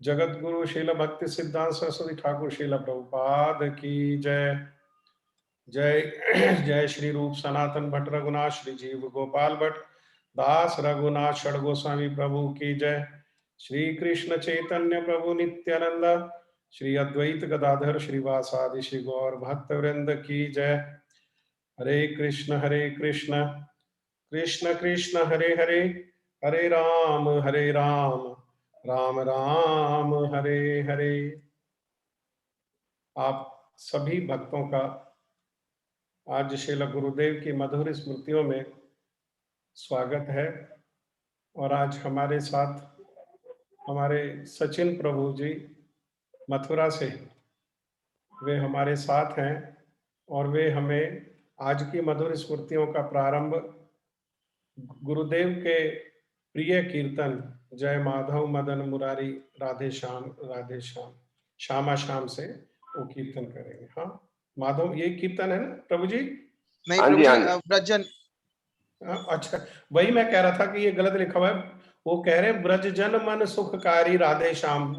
जगत गुरु श्रील भक्ति सिद्धांत सरस्वती ठाकुर श्रील प्रभुपाद की जय। जय जय श्री रूप सनातन भट्ट रघुनाथ श्री जीव गोपाल भट्ट दास रघुनाथ षड गोस्वामी प्रभु की जय। श्री कृष्ण चैतन्य प्रभु नित्यानंद श्री अद्वैत गदाधर श्रीवासादि श्री गौर भक्त वृंद की जय। हरे कृष्ण कृष्ण कृष्ण हरे हरे, हरे राम राम राम हरे हरे। आप सभी भक्तों का आज श्रील गुरुदेव की मधुर स्मृतियों में स्वागत है। और आज हमारे साथ हमारे सचिन प्रभु जी मथुरा से, वे हमारे साथ हैं और वे हमें आज की मधुर स्मृतियों का प्रारंभ गुरुदेव के प्रिय कीर्तन जय माधव मदन मुरारी राधे श्याम श्यामा श्याम से वो कीर्तन करेंगे। हाँ माधव, ये कीर्तन है ना प्रभु जी? नहीं प्रभु जी, ब्रजजन। अच्छा, वही मैं कह रहा था कि ये गलत लिखा हुआ है। वो कह रहे हैं ब्रजजन मन सुखकारी राधे श्याम।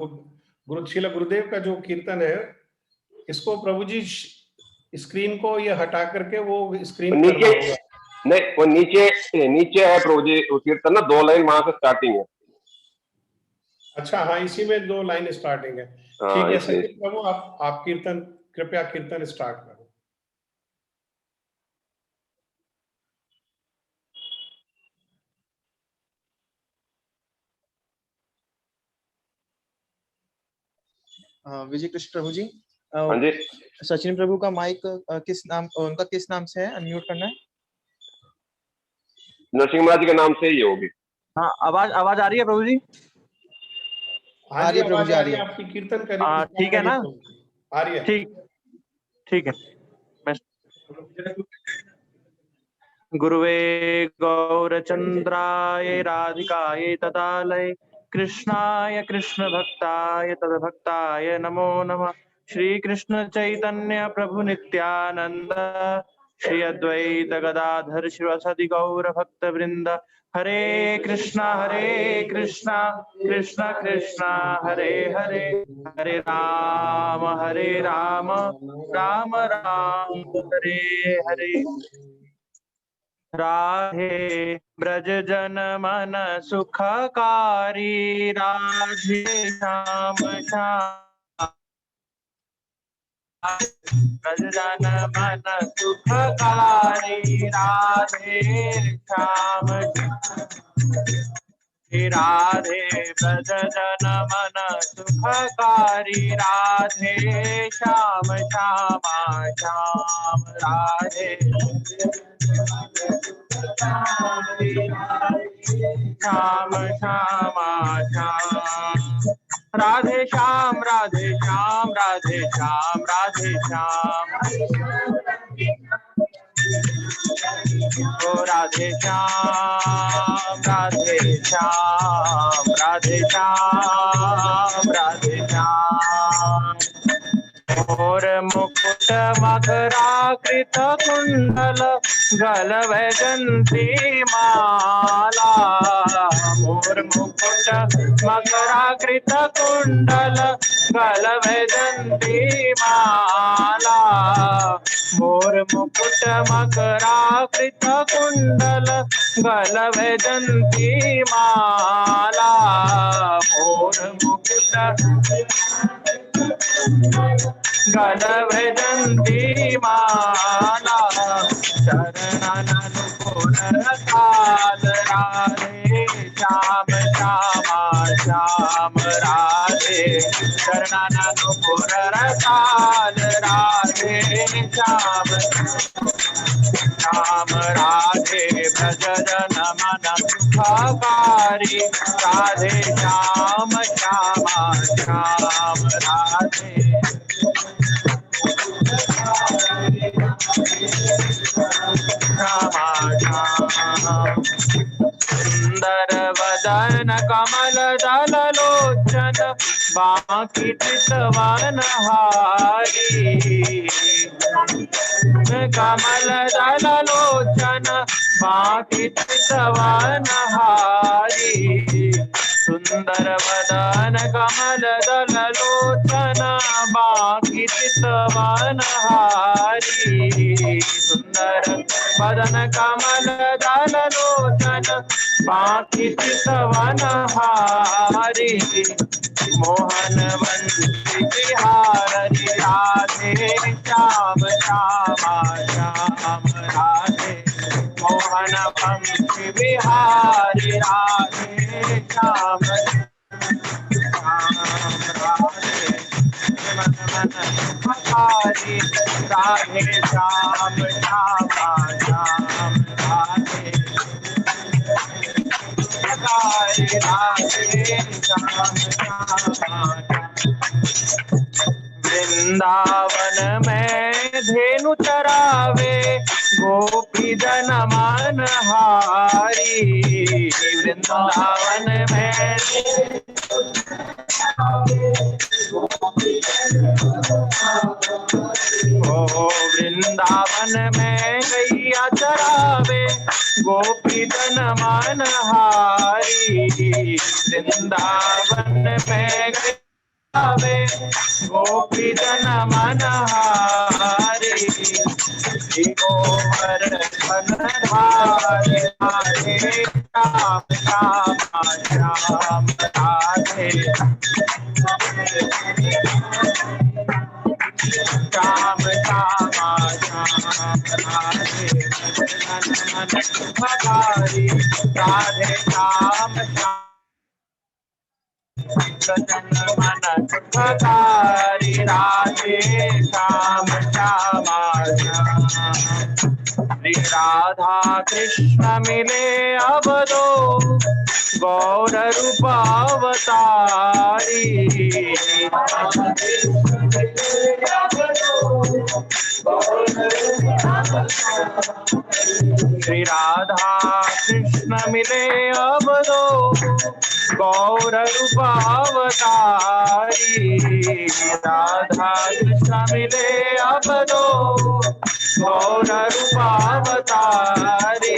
श्रील गुरुदेव का जो कीर्तन है, इसको प्रभु जी स्क्रीन को ये हटा करके वो स्क्रीन नीचे नहीं, वो नीचे है प्रभु जी। वो कीर्तन ना 2 लाइन वहां से स्टार्टिंग है। अच्छा हाँ, इसी में 2 लाइन स्टार्टिंग है। ठीक है सचिन प्रभु, आप कीर्तन कृपया कीर्तन स्टार्ट करो। विजय कृष्ण प्रभु जी, हाँ जी। सचिन प्रभु का माइक किस नाम से है? अनम्यूट करना है। नरसिंह महाराज के नाम से ही होगी। हाँ, आवाज आ रही है प्रभु जी? आ रही है प्रभु जी, आ रही है। आपकी कीर्तन करिए। ठीक है ना? आ रही है। ठीक है। गुरुवे गौरचंद्राय राधिकाय तदालय कृष्णाय कृष्ण भक्ताय तद्भक्ताय नमो नमः। श्री कृष्ण चैतन्य प्रभु नित्यानंद श्री अद्वैत गदाधर शिवसदि गौर भक्त वृंद। हरे कृष्णा कृष्ण कृष्ण हरे हरे, हरे राम राम राम हरे हरे। राधे ब्रज जन मन सुखकारी राधे श्याम ब्रज जन मन सुखकारी राधे श्याम राधे ब्रज जन मन सुखकारी राधे श्याम श्याम राधे श्याम राधे श्याम ओ राधे श्याम और मुकुट मकराकृत कुंडल गल वैजंती माला। मोर मुकुट मकराकृत कुंडल गल वैजंती माला। मोर मुकुट मकराकृत कुंडल गल वैजंती माला। मोर मुकुट गल वैजंती माला। चरणनुकूल काल राधे श्याम राधे। चरणनुकूल काल राधे श्याम राधे। ब्रज जन मन सुखकारी राधे श्याम राधे। सुंदर वदन कमल दल लोचन बांकी चितवन हारी। कमल दल लोचन बांकी चितवन हारी। सुंदर वदन कमल दल लोचन बांकी चितवन हारी सुंदर वदन कमल दल लोचन बांकी चितवन हारी मोहन वंशी बिहारी राधे श्याम श्यामा श्याम राधे मोहन वंशी बिहारी राधे श्याम श्याम राधे मन मन बिहारी राधे श्याम श्यामा श्याम राधे राधे राधे श्याम श्यामा वृंदावन में धेनु चरावे गोपी जन मन हारी वृंदावन में ओ वृंदावन में गैया चरावे गोपी जन मन हारी वृंदावन में आवे गोपी जन मन हारी गोवर धन धारे राधे श्याम श्यामा श्याम राधे श्याम श्यामा श्याम राधे धन मन धारी राधे श्याम श्याम जन मन सुखकारी राधे श्याम श्यामा श्याम श्री राधा कृष्ण मिले अब दो गौर रूप अवतारी श्री राधा कृष्ण मिले अब दो गौर रूप अवतारी राधा कृष्ण मिले अब दो गौर रूप अवतारी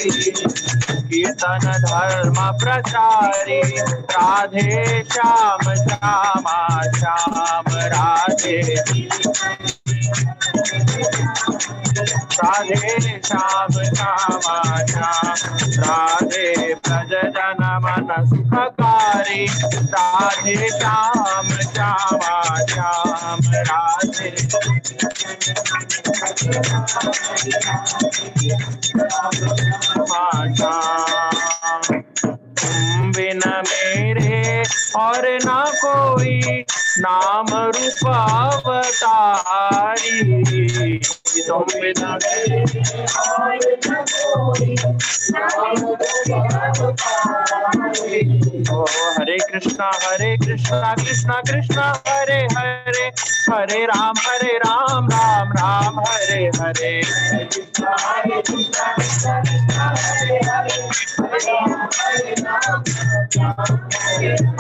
कीर्तन धर्म प्रचारी राधे श्याम श्यामा श्याम राधे राधे श्याम श्यामा श्याम राधे ब्रज जन मन सुखकारी राधे श्याम श्यामा श्याम राधे तुम बिना मेरे और ना कोई नाम रूप अवतारी तुम बिना मेरे और ना कोई नाम रूप अवतारी ओ हरे कृष्णा कृष्णा कृष्णा हरे हरे हरे राम राम राम हरे हरे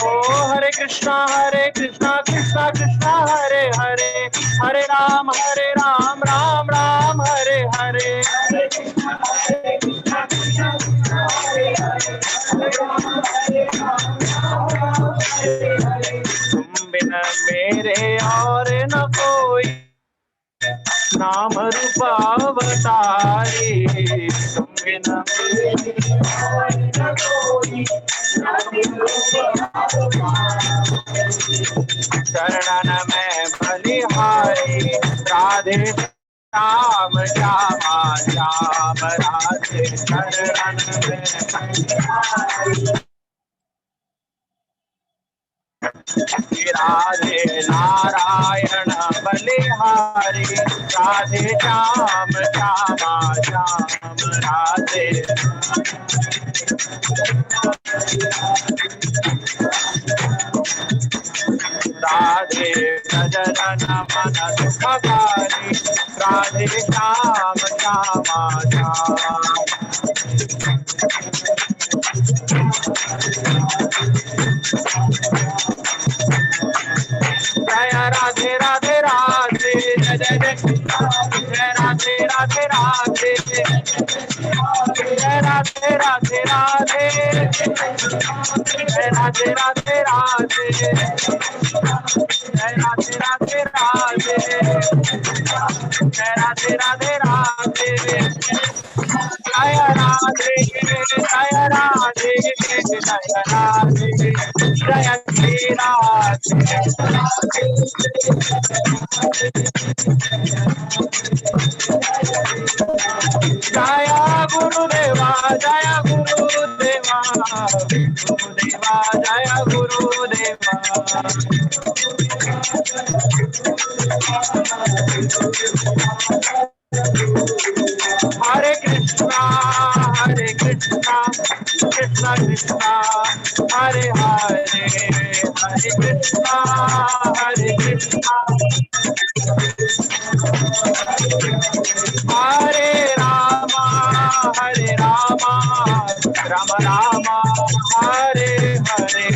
ओ हरे कृष्णा कृष्णा कृष्णा हरे हरे हरे राम राम हरे हरे तुम बिना मेरे और न कोई नाम रूप अवतारी तुम बिना मेरे और न कोई शरण में बलिहारी राधे श्याम श्यामा श्याम राधे शरण में राधे नारायण बलिहारी राधे श्याम श्यामा श्याम राधे राधे ब्रज मन सुखकारी राधे श्याम श्यामा श्याम जय राधे राधे राधे जय जय जय राधे राधे राधे जय राधे राधे राधे जय राधे राधे राधे, जय राधे राधे राधे, जय राधे राधे राधे, जय राधे जय राधे जय राधे जय श्री राधे। जय गुरुदेवा जय गुरुदेवा, गुरुदेवा जय गुरुदेवा। हरे कृष्णा कृष्णा कृष्णा हरे हरे, हरे कृष्णा हरे कृष्णा हरे रामा राम राम हरे हरे।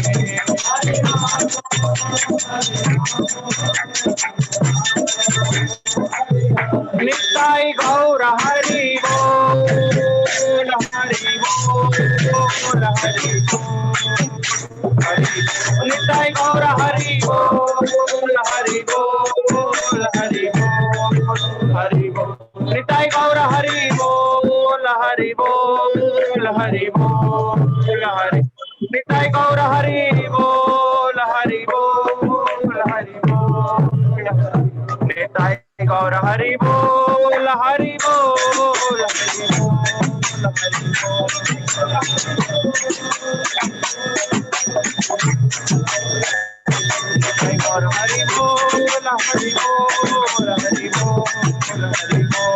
निताई गौर हरि बोल, हरि बोल, हरि बोल, निताई गौर हरि बोल, हरि बोल, हरि बोल, हरि बोल, निताई गौर हरि बोल, हरि बोल, हरि बोल, हरि निताई गौर हरि बोल, हरि बोल, हरि बोल, निताई गौर हरि बोल, हरि बोल, हरि बोल, हरि बोल। निताई गौर हरि बोल, हरि बोल, हरि बोल, हरि बोल।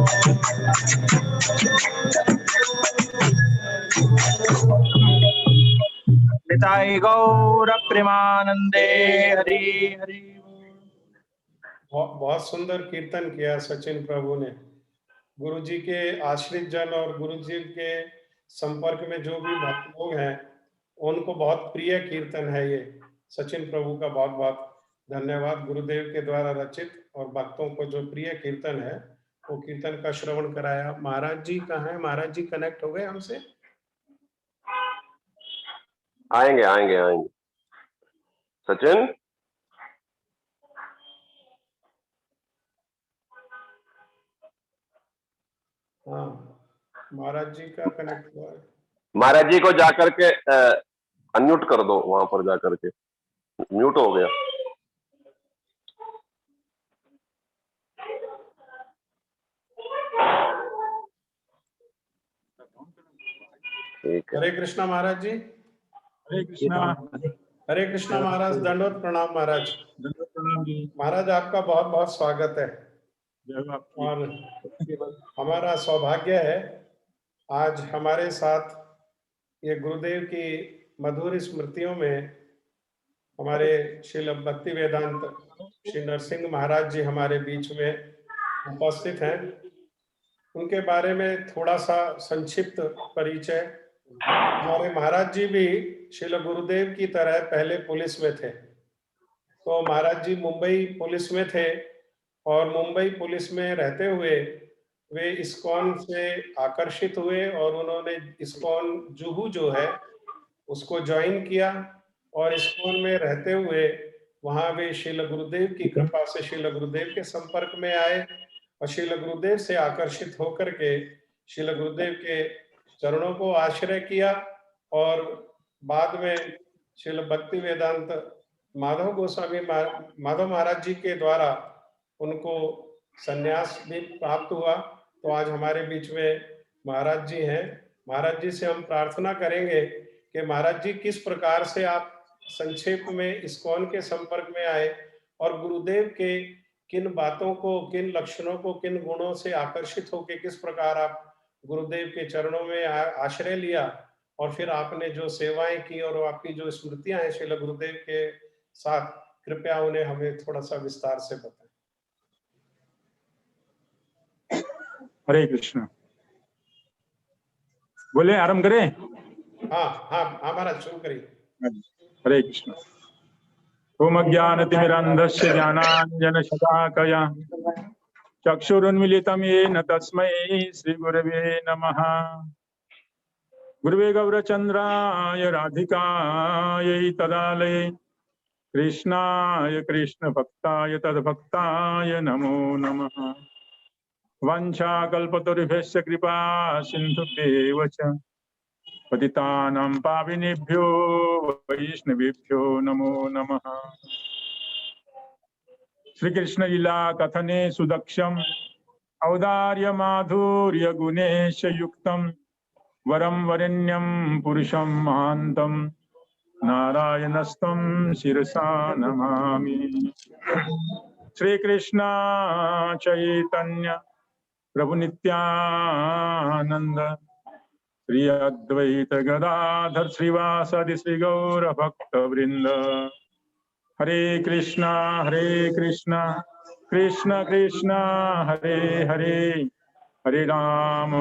निताई गौर प्रेमानंदे हरि हरि। बहुत सुंदर कीर्तन किया सचिन प्रभु ने। गुरु जी के आश्रित जन और गुरु जी के संपर्क में जो भी भक्त लोग हैं उनको बहुत प्रिय कीर्तन है ये। सचिन प्रभु का बहुत बहुत धन्यवाद। गुरुदेव के द्वारा रचित और भक्तों को जो प्रिय कीर्तन है वो कीर्तन का श्रवण कराया। महाराज जी कहाँ हैं? महाराज जी कनेक्ट हो गए हमसे? आएंगे आएंगे आएंगे। सचिन हाँ, महाराज जी का कनेक्ट हुआ है। महाराज जी को जाकर के अनम्यूट कर दो, वहां पर जाकर के म्यूट हो गया। हरे कृष्णा महाराज जी। हरे कृष्णा। हरे कृष्णा महाराज, दंडवत प्रणाम महाराज। दंडवत प्रणाम जी। महाराज आपका बहुत बहुत स्वागत है। और हमारा सौभाग्य है आज हमारे साथ ये गुरुदेव की मधुर स्मृतियों में हमारे श्री भक्ति वेदांत श्री नरसिंह महाराज जी हमारे बीच में उपस्थित हैं। उनके बारे में थोड़ा सा संक्षिप्त परिचय। हमारे महाराज जी भी श्री गुरुदेव की तरह पहले पुलिस में थे। तो महाराज जी मुंबई पुलिस में थे और मुंबई पुलिस में रहते हुए वे इस्कॉन से आकर्षित हुए और उन्होंने इस्कॉन जुहू जो है उसको ज्वाइन किया और इस्कॉन में रहते हुए वहां वे श्रील गुरुदेव की कृपा से श्रील गुरुदेव के संपर्क में आए और श्रील गुरुदेव से आकर्षित होकर के श्रील गुरुदेव के चरणों को आश्रय किया और बाद में श्रील भक्ति वेदांत माधव गोस्वामी माधव महाराज जी के द्वारा उनको संन्यास भी प्राप्त हुआ। तो आज हमारे बीच में महाराज जी हैं। महाराज जी से हम प्रार्थना करेंगे कि महाराज जी किस प्रकार से आप संक्षेप में इस्कॉन के संपर्क में आए और गुरुदेव के किन बातों को, किन लक्षणों को, किन गुणों से आकर्षित होकर किस प्रकार आप गुरुदेव के चरणों में आश्रय लिया और फिर आपने जो सेवाएं की और आपकी जो स्मृतियां हैं श्रील गुरुदेव के साथ, कृपया उन्हें हमें थोड़ा सा विस्तार से बताएं। हरे कृष्ण। बोले आरंभ करें? हाँ हाँ महाराज शुरू करिए। हरे कृष्ण। ओम अज्ञानतिमिरान्धस्य ज्ञानाञ्जनशलाकया चक्षुरुन्मीलितं येन तस्मै श्रीगुरवे नमः। गुरुवे गौरचंद्राय राधिकायै तदालये कृष्णाय कृष्ण भक्ताय तद्भक्ताय नमो नमः। वंशाकल्पतरुभ्यश्च कृपा सिन्धुभ्येव च पतितानां पावनेभ्यो वैष्णवेभ्यो नमो नमः। श्री कृष्ण लीला कथने सुदक्षम औदार्य माधुर्य गुणेश युक्तम वरम वरेण्यम पुरुषम महांतम नारायणस्तं शिरसा नमामि। श्री कृष्ण चैतन्य प्रभु नित्यानंद श्री अद्वैत गदाधर श्रीवासादि श्री गौर भक्त वृंद। हरे कृष्णा कृष्ण कृष्ण हरे हरे, हरे राम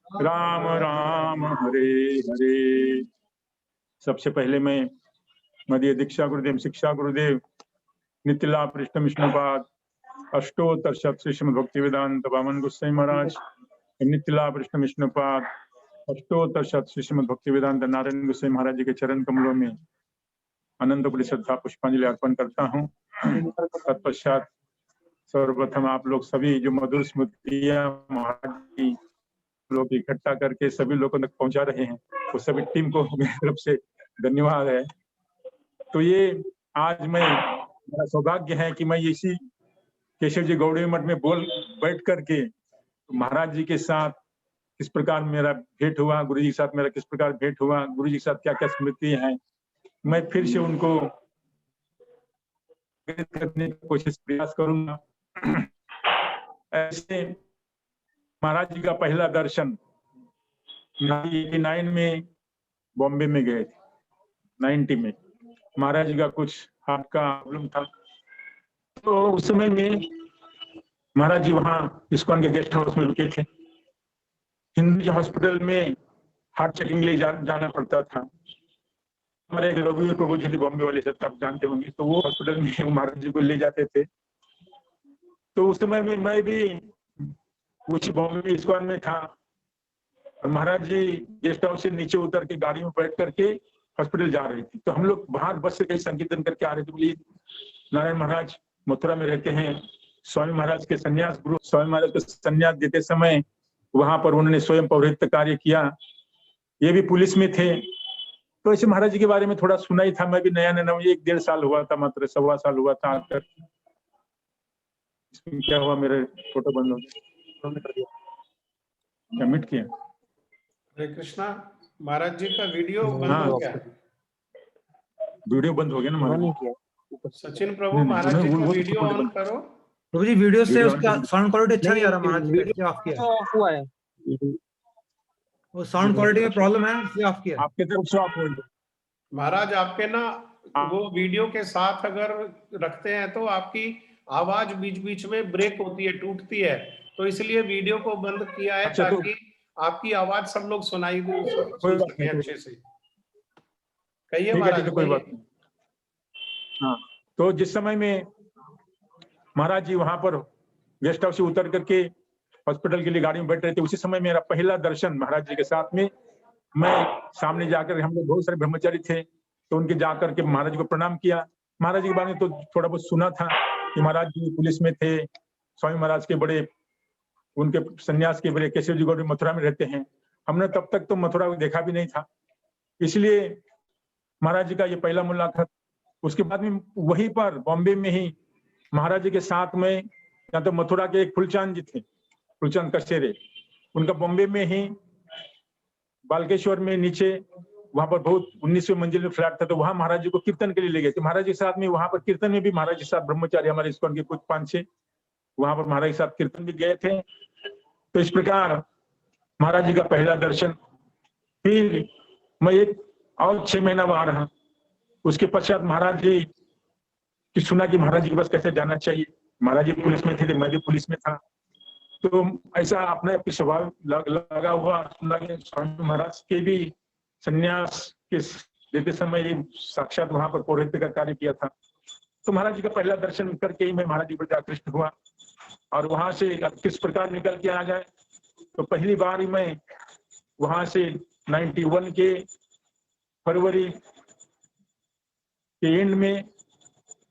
राम राम हरे हरे। सबसे पहले मैं मध्य दीक्षा गुरुदेव शिक्षा गुरुदेव नित्य लाभ कृष्ण विष्णुपाद अष्टोत्तर शत श्री श्रीमद् भक्ति वेदांत वामन गोसाई महाराज, नित्य लाभ कृष्ण विष्णुपाद अष्टोत्तर शत श्री श्रीमद् भक्ति वेदांत नारायण गोसाई महाराज जी के चरण कमलों में अनंत बड़ी श्रद्धा पुष्पांजलि अर्पण करता हूँ। तत्पश्चात सर्वप्रथम आप लोग सभी जो मधुर स्मृतियां महाराज जी लोग इकट्ठा करके सभी लोगों तक पहुंचा रहे हैं, वो सभी टीम को मेरी तरफ से धन्यवाद है। तो ये आज मेरा सौभाग्य है कि मैं इसी केशव जी गौड़ी मठ में बैठ करके महाराज जी के साथ किस प्रकार मेरा भेंट हुआ, गुरु जी के साथ मेरा किस प्रकार भेंट हुआ, गुरु जी के साथ क्या क्या स्मृति है, मैं फिर से उनको करने की कोशिश प्रयास करूंगा। ऐसे महाराज जी का पहला दर्शन 1989 में बॉम्बे में गए थे। 90 में महाराज जी का कुछ हार्ट का प्रॉब्लम था, तो उस समय में महाराज जी वहाँ इस्कॉन के गेस्ट हाउस में रुके थे। हिंदू हॉस्पिटल में हार्ट चेकिंग ले जाना पड़ता था। हमारे एक रघुवीर प्रभु जी बॉम्बे वाले सब आप जानते होंगे, तो वो हॉस्पिटल में महाराज जी को ले जाते थे। तो उस समय में मैं भी उसी बॉम्बे में इस्कॉन में था और महाराज जी गेस्ट हाउस से नीचे उतर के गाड़ी में बैठ करके हॉस्पिटल जा रही थी। तो हम लोग बाहर बस से कहीं संकीर्तन करके आ रहे थे। बोली नारायण महाराज मथुरा में रहते हैं, स्वामी महाराज के संन्यास गुरु स्वामी महाराज को संन्यास देते समय वहां पर उन्होंने स्वयं पौरोहित्य कार्य किया। ये भी पुलिस में थे, तो ऐसे महाराज जी के बारे में थोड़ा सुना ही था। मैं भी नया 1-1.5 साल हुआ था, मात्र 1.25 साल हुआ था आकर। इसमें क्या हुआ, मेरे फोटो बंद हो गया, क्या मिट किया? हरे कृष्णा, महाराज जी का वीडियो बंद हो गया। वीडियो बंद हो गया ना महाराज। सचिन प्रभु, महाराज जी का वीडियो ऑन करो। प्रभु जी वीडियो से उसका साउंड क्वालिटी अच्छा नहीं आ रहा। महाराज जी ने ऑफ किया हुआ है, वो साउंड क्वालिटी में प्रॉब्लम है इसलिए ऑफ किया। आपके तरफ से ऑफ हो गया महाराज, आपके ना वो वीडियो के साथ अगर रखते हैं तो आपकी आवाज बीच बीच में ब्रेक होती है, टूटती है, तो इसलिए वीडियो को बंद किया है ताकि आपकी आवाज सब लोग सुनाई सुन सकें अच्छे से। कहिए महाराज। कोई बात नहीं। हाँ, तो जिस समय में महाराज जी वहां पर गेस्ट हाउस से उतर करके हॉस्पिटल के लिए गाड़ी में बैठ रहे थे, उसी समय मेरा पहला दर्शन महाराज जी के साथ में। मैं सामने जाकर, हम लोग बहुत सारे ब्रह्मचारी थे, तो उनके जाकर के महाराज जी को प्रणाम किया। महाराज जी के बारे में तो थोड़ा बहुत सुना था कि महाराज जी पुलिस में थे, स्वामी महाराज के बड़े उनके सन्यास के बड़े केशव जी गौड़ी मथुरा में रहते हैं। हमने तब तक तो मथुरा को देखा भी नहीं था, इसलिए महाराज जी का ये पहला मुलाकात। उसके बाद में वहीं पर बॉम्बे में ही महाराज जी के साथ में, या तो मथुरा के एक फुलचांद जी थे, फुलचांद कचेरे, उनका बॉम्बे में ही बालकेश्वर में नीचे वहां पर बहुत 19वीं मंजिल में फ्लैट था, तो वहां महाराज जी को कीर्तन के लिए ले गए थे। महाराज जी के साथ में वहां पर कीर्तन में भी महाराज जी के साथ ब्रह्मचारी हमारे इस्कॉन के कुछ 5-6 वहां पर महाराज के साथ कीर्तन भी गए थे। तो इस प्रकार महाराज जी का पहला दर्शन। फिर मैं 1 और 6 महीना वहां रहा। उसके पश्चात महाराज जी की सुना कि महाराज जी के पास कैसे जाना चाहिए। महाराज जी पुलिस में थे, मैं भी पुलिस में था, तो ऐसा अपने आप स्वभाव लगा हुआ सुना कि स्वामी महाराज के भी संन्यास के देते समय साक्षात वहां पर पौरोहित्य का कार्य किया था। तो महाराज जी का पहला दर्शन करके ही मैं महाराज जी पर आकृष्ट हुआ। और वहां से किस प्रकार निकल के आ जाए, तो पहली बार ही मैं वहां से 91 के फरवरी के एंड में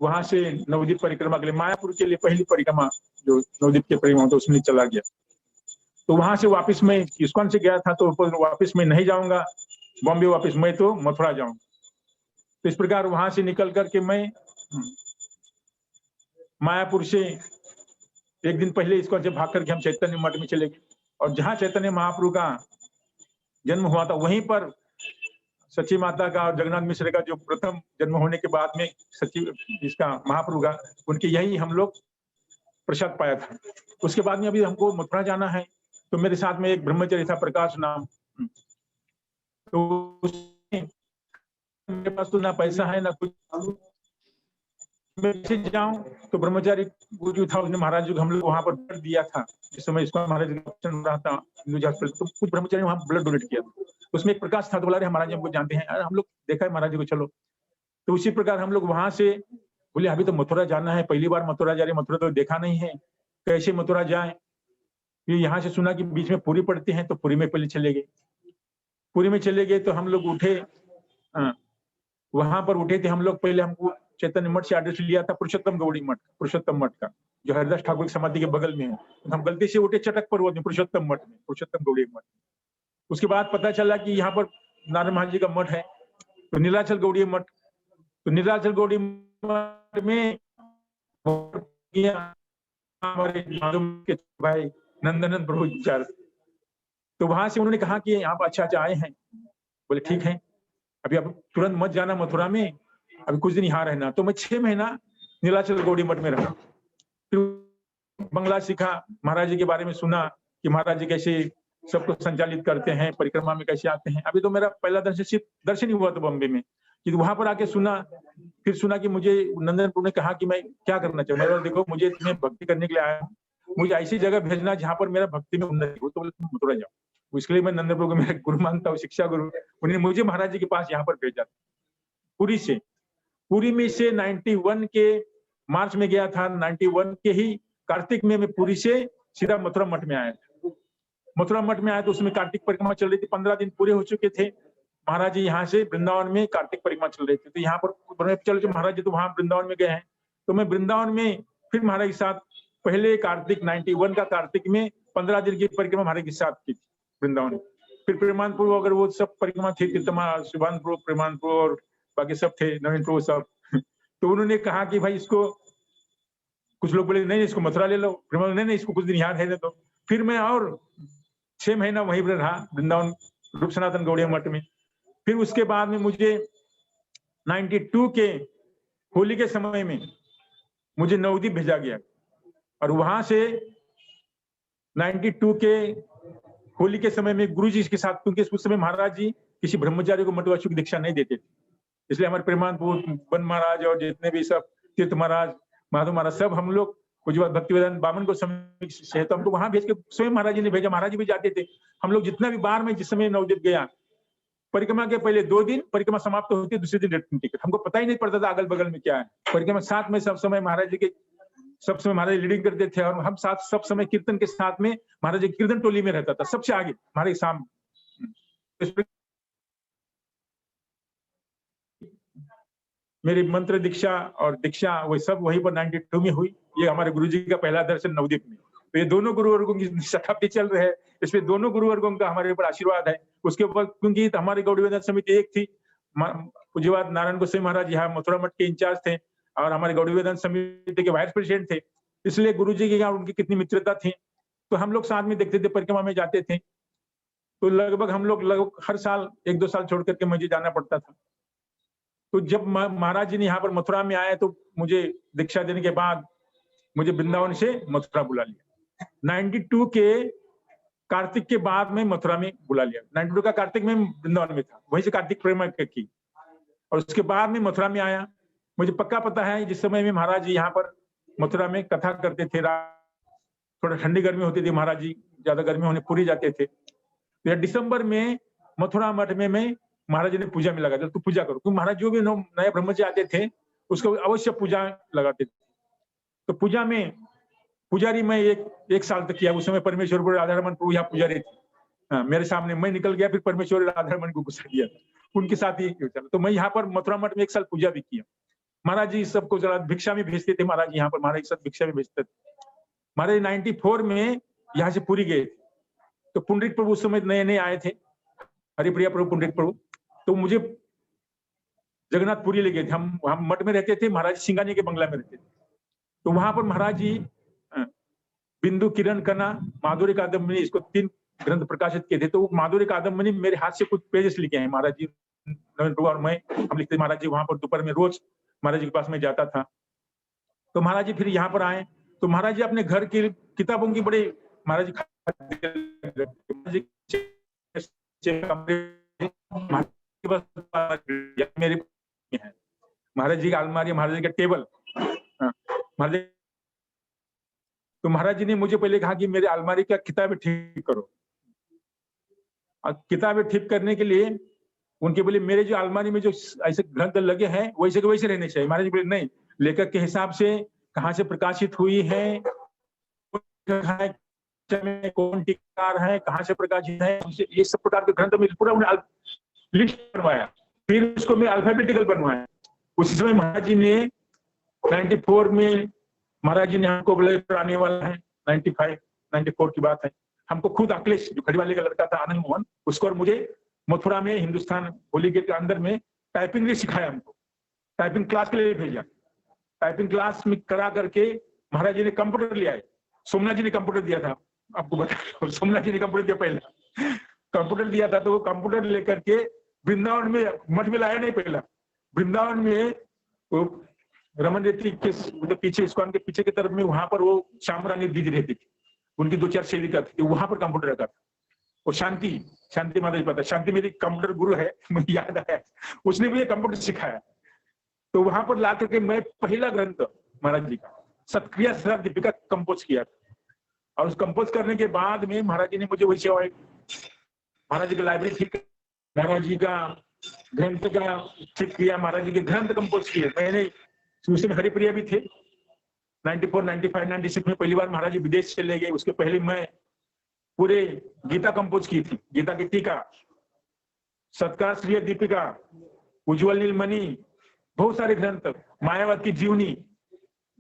वहां से नवद्वीप परिक्रमा के लिए मायापुर के लिए पहली परिक्रमा जो नवद्वीप के परिक्रमा था उसमें चला गया। तो वहां से वापस मैं इस्कॉन से गया था, तो वापस मैं नहीं जाऊंगा बॉम्बे, वापस मैं तो मथुरा जाऊंगा। तो इस प्रकार वहां से निकल करके मैं मायापुर से एक दिन पहले इस्कॉन से भाग करके हम चैतन्य मठ में चले गए, और जहां चैतन्य महाप्रभु का जन्म हुआ था वहीं पर सची माता का और जगन्नाथ मिश्र का जो प्रथम जन्म होने के बाद में सची इसका महाप्रभु का उनके यही हम लोग प्रसाद पाया था। उसके बाद में अभी हमको मथुरा जाना है, तो मेरे साथ में एक ब्रह्मचारी था प्रकाश नाम, तो मेरे पास तो ना पैसा है ना कुछ, मैं जाऊं तो ब्रह्मचारी जो था उसने महाराज जी को हम लोग वहां पर ब्लड दिया था। इस समय इसको महाराज जी का ऑप्शन रहा था तो कुछ ब्रह्मचारी वहां ब्लड डोनेट किया था। उसमें एक प्रकाश था, तो बोला रहे महाराज जी हमको जानते हैं, हम लोग देखा है महाराज जी को, चलो। तो उसी प्रकार हम लोग वहां से बोले अभी तो मथुरा जाना है, पहली बार मथुरा जा रहे, मथुरा तो देखा नहीं है, कैसे मथुरा जाए। फिर यहाँ से सुना कि बीच में पुरी पड़ते हैं, तो पुरी में पहले चले गए। पुरी में चले गए तो हम लोग उठे, वहां पर उठे थे हम लोग। पहले हमको चैतन्य मठ से एड्रेस लिया था पुरुषोत्तम गौड़ी मठ, पुरुषोत्तम मठ का जो हरिदास ठाकुर की समाधि के बगल में है। हम गलती से उठे चटक पर्वत में, पुरुषोत्तम मठ में, पुरुषोत्तम गौड़ी मठ। उसके बाद पता चला कि यहाँ पर नारायण महाराज जी का मठ है, तो नीलाचल गौड़ी मठ, तो नीलाचल गौड़ी मठ में हमारे भाई नंदनंद प्रभु चार, तो वहां से उन्होंने कहा कि आप अच्छा आए हैं। बोले ठीक है, अभी आप तुरंत मत जाना मथुरा में, अभी कुछ दिन यहाँ रहना। तो मैं 6 महीना नीलाचल गौड़ी मठ में रहा। फिर बंगला सीखा, महाराज जी के बारे में सुना कि महाराज जी कैसे सबको संचालित करते हैं, परिक्रमा में कैसे आते हैं। अभी तो मेरा पहला दर्शन ही हुआ था बॉम्बे में, कि वहां पर आके सुना। फिर सुना कि मुझे नंदनपुर ने कहा कि मैं क्या करना चाहिए। मैं देखो मुझे तुम्हें भक्ति करने के लिए आया हूँ, मुझे ऐसी जगह भेजना जहाँ पर मेरा भक्ति में उन्नति हो, तो बोले तुम मथुरा जाओ। इसके लिए मैं नंदनपुर को मेरा गुरु मानता हूँ, शिक्षा गुरु। उन्होंने मुझे महाराज जी के पास यहाँ पर भेजा पुरी से। पुरी में से 91 के मार्च में गया था, 91 के ही कार्तिक में मैं पुरी से सीधा मथुरा मठ में आया था। मथुरा मठ में आया तो उसमें कार्तिक परिक्रमा चल रही थी, 15 दिन पूरे हो चुके थे। महाराज जी यहाँ से वृंदावन में कार्तिक परिक्रमा चल रही थी, तो यहाँ पर चलो महाराज जी तो वहां वृंदावन में गए हैं। तो मैं वृंदावन में फिर महाराज के साथ पहले कार्तिक 91 का कार्तिक में 15 दिन की परिक्रमा महाराज के साथ की थी वृंदावन में। फिर प्रेमानपुर अगर वो सब परिक्रमा थी, शिवानपुर, प्रेमानपुर और बाकी सब थे, नवीनपुर सब। तो उन्होंने कहा कि भाई इसको, कुछ लोग बोले नहीं इसको मथुरा ले लो, नहीं इसको कुछ दिन यहाँ रहने दो। फिर मैं और 6 महीना वहीं पर रहा वृंदावन रूप सनातन गौड़िया मठ में। फिर उसके बाद में मुझे 92 के होली के समय में मुझे नवद्वीप भेजा गया, और वहां से 92 के होली के समय में गुरु जी के साथ, क्योंकि उस समय महाराज जी किसी ब्रह्मचारी को मठवासी की दीक्षा नहीं देते थे, इसलिए हमारे प्रेमानपुर बन महाराज और जितने भी सब तीर्थ महाराज, माधव महाराज, सब हम लोग कुछ बात भक्तिवेदांत बामन को समय तो हमको वहां भेज के स्वयं महाराज जी ने भेजा। महाराज जी भी जाते थे। हम लोग जितना भी बार में जिस समय नवद्वीप गया, परिक्रमा के पहले 2 दिन परिक्रमा समाप्त होती है, दूसरे दिन रिटर्न टिकट। हमको पता ही नहीं पड़ता था अगल बगल में क्या है। परिक्रमा साथ में सब समय महाराज जी के, सब समय महाराज लीडिंग करते थे, और हम साथ सब समय कीर्तन के साथ में महाराज जी कीर्तन टोली में रहता था, सबसे आगे हमारे सामने। मेरी मंत्र दीक्षा और दीक्षा वो सब वहीं पर 92 में हुई। ये हमारे गुरु जी का पहला दर्शन नवद्वीप में। तो ये दोनों गुरुवर्गों की शताब्दी चल रहे हैं, इसमें दोनों गुरुवर्गों का हमारे ऊपर आशीर्वाद है। उसके ऊपर क्योंकि हमारी गौड़ी वेदांत समिति एक थी, पूज्यपाद नारायण गोसाई महाराज यहाँ मथुरा मठ के इंचार्ज थे, और हमारे गौड़ी वेदांत समिति के वाइस प्रेसिडेंट थे। इसलिए गुरु जी के यहाँ उनकी कितनी मित्रता थी, तो हम लोग साथ में देखते थे, परिक्रमा में जाते थे। तो लगभग हम लोग हर साल 1-2 साल छोड़ करके मुझे जाना पड़ता था। तो जब महाराज जी ने यहाँ पर मथुरा में आए, तो मुझे दीक्षा देने के बाद मुझे वृंदावन से मथुरा बुला लिया। 92 के कार्तिक के बाद में मथुरा में बुला लिया। 92 का कार्तिक में वृंदावन में था, वहीं से कार्तिक परिक्रमा की, और उसके बाद में मथुरा में आया। मुझे पक्का पता है जिस समय में महाराज जी यहाँ पर मथुरा में कथा करते थे, थोड़ा ठंडी गर्मी होती थी, महाराज जी ज्यादा गर्मी होने पुरी जाते थे। तो दिसंबर में मथुरा मठ में मैं महाराज जी ने पूजा में लगा दिया, तो पूजा करो, क्योंकि महाराज जो भी नए ब्रह्मचारी आते थे उसको अवश्य पूजा लगाते थे। तो पूजा में पुजारी मैं एक साल तक किया। उस समय परमेश्वर राधारमन प्रभु यहाँ पुजारी थे, मेरे सामने मैं निकल गया, फिर परमेश्वर राधारमण को गुस्सा किया, उनके साथ ही चला। तो मैं यहाँ पर मथुरा मठ में 1 साल पूजा भी किया। महाराज जी सबको जरा भिक्षा में भेजते थे, महाराज जी यहाँ पर महाराज के साथ भिक्षा में भेजते थे। महाराज 94 में यहाँ से पुरी गए थे, तो पुंडरीक प्रभु उस समय नए नए आए थे, हरिप्रिया प्रभु, पुंडरीक प्रभु। तो मुझे जगन्नाथपुरी ले गए थे। हम मठ में रहते थे, महाराज सिंगानी के बंगला में रहते थे। तो वहां पर महाराज जी बिंदु, किरण, कना, माधुर्य कादम्बनी, इसको 3 ग्रंथ प्रकाशित किए थे। तो माधुर्य कादम्बनी मेरे हाथ से कुछ पेजेस लिखे हैं महाराज जी, नवीन प्रभु और मैं, हम लिखते। महाराज जी वहां पर दोपहर में रोज महाराज जी के पास में जाता था। तो महाराज जी फिर यहाँ पर आए, तो महाराज जी अपने घर की किताबों की बड़े महाराज मेरे महाराज जी का अलमारी, महाराज जी का टेबल, महाराज। तो महाराज जी ने मुझे पहले कहा कि मेरे अलमारी का किताबें ठीक करो, और किताबें ठीक करने के लिए उनके बोले मेरे जो अलमारी में जो ऐसे ग्रंथ लगे हैं वैसे के वैसे रहने चाहिए। महाराज जी बोले नहीं, लेखक के हिसाब से कहाँ से प्रकाशित हुई है, कौन टीकाकार है, कहाँ से प्रकाशित है, ये सब प्रकार के ग्रंथ में पूरा उन्हें लिस्ट बनवाया। फिर उसको मैं अल्फाबेटिकल बनवाया। उसी समय महाराज जी ने 94 में महाराज जी ने हमको बोले आने वाला है, 94 की बात है। हमको खुद अखिलेश जो खड़ीवाले का लड़का था, आनंद मोहन, उसको और मुझे मथुरा में हिंदुस्तान होली गेट के अंदर में टाइपिंग भी सिखाया। हमको टाइपिंग क्लास के लिए भेजा। टाइपिंग क्लास में करा करके महाराज जी ने कंप्यूटर ले आए। सोमनाथ जी ने कंप्यूटर दिया था, आपको बता, सोमनाथ जी ने कंप्यूटर दिया, पहला कंप्यूटर दिया था। तो वो कंप्यूटर लेकर के वृंदावन में, मठ में लाया नहीं, पहला वृंदावन में वो रमन रेती के पीछे, इस्कॉन के पीछे की तरफ में, वहां पर वो श्याम रानी दीदी रहती थी, उनकी 2-4 सेविका थी, वहां पर कंप्यूटर रखा था। और शांति माता जी पता, शांति मेरी कंप्यूटर गुरु है, मुझे याद आया, उसने मुझे कंप्यूटर सिखाया। तो वहां पर ला करके मैं पहला ग्रंथ महाराज जी का सत्क्रिया सर दीपिका कंपोज किया। और उस कंपोज करने के बाद में महाराज जी ने मुझे वैसे महाराज जी की लाइब्रेरी ठीक, महाराज जी का ग्रंथ का ठीक किया, महाराज जी के ग्रंथ कंपोज किए। मैंने उसमें हरिप्रिया भी थे। 94, 95, 96 में पहली बार महाराज जी विदेश चले गए। उसके पहले मैं पूरे गीता कंपोज की थी, गीता की टीका, सत्कार श्री दीपिका, उज्ज्वल नीलमणि, बहुत सारे ग्रंथ, मायावत की जीवनी,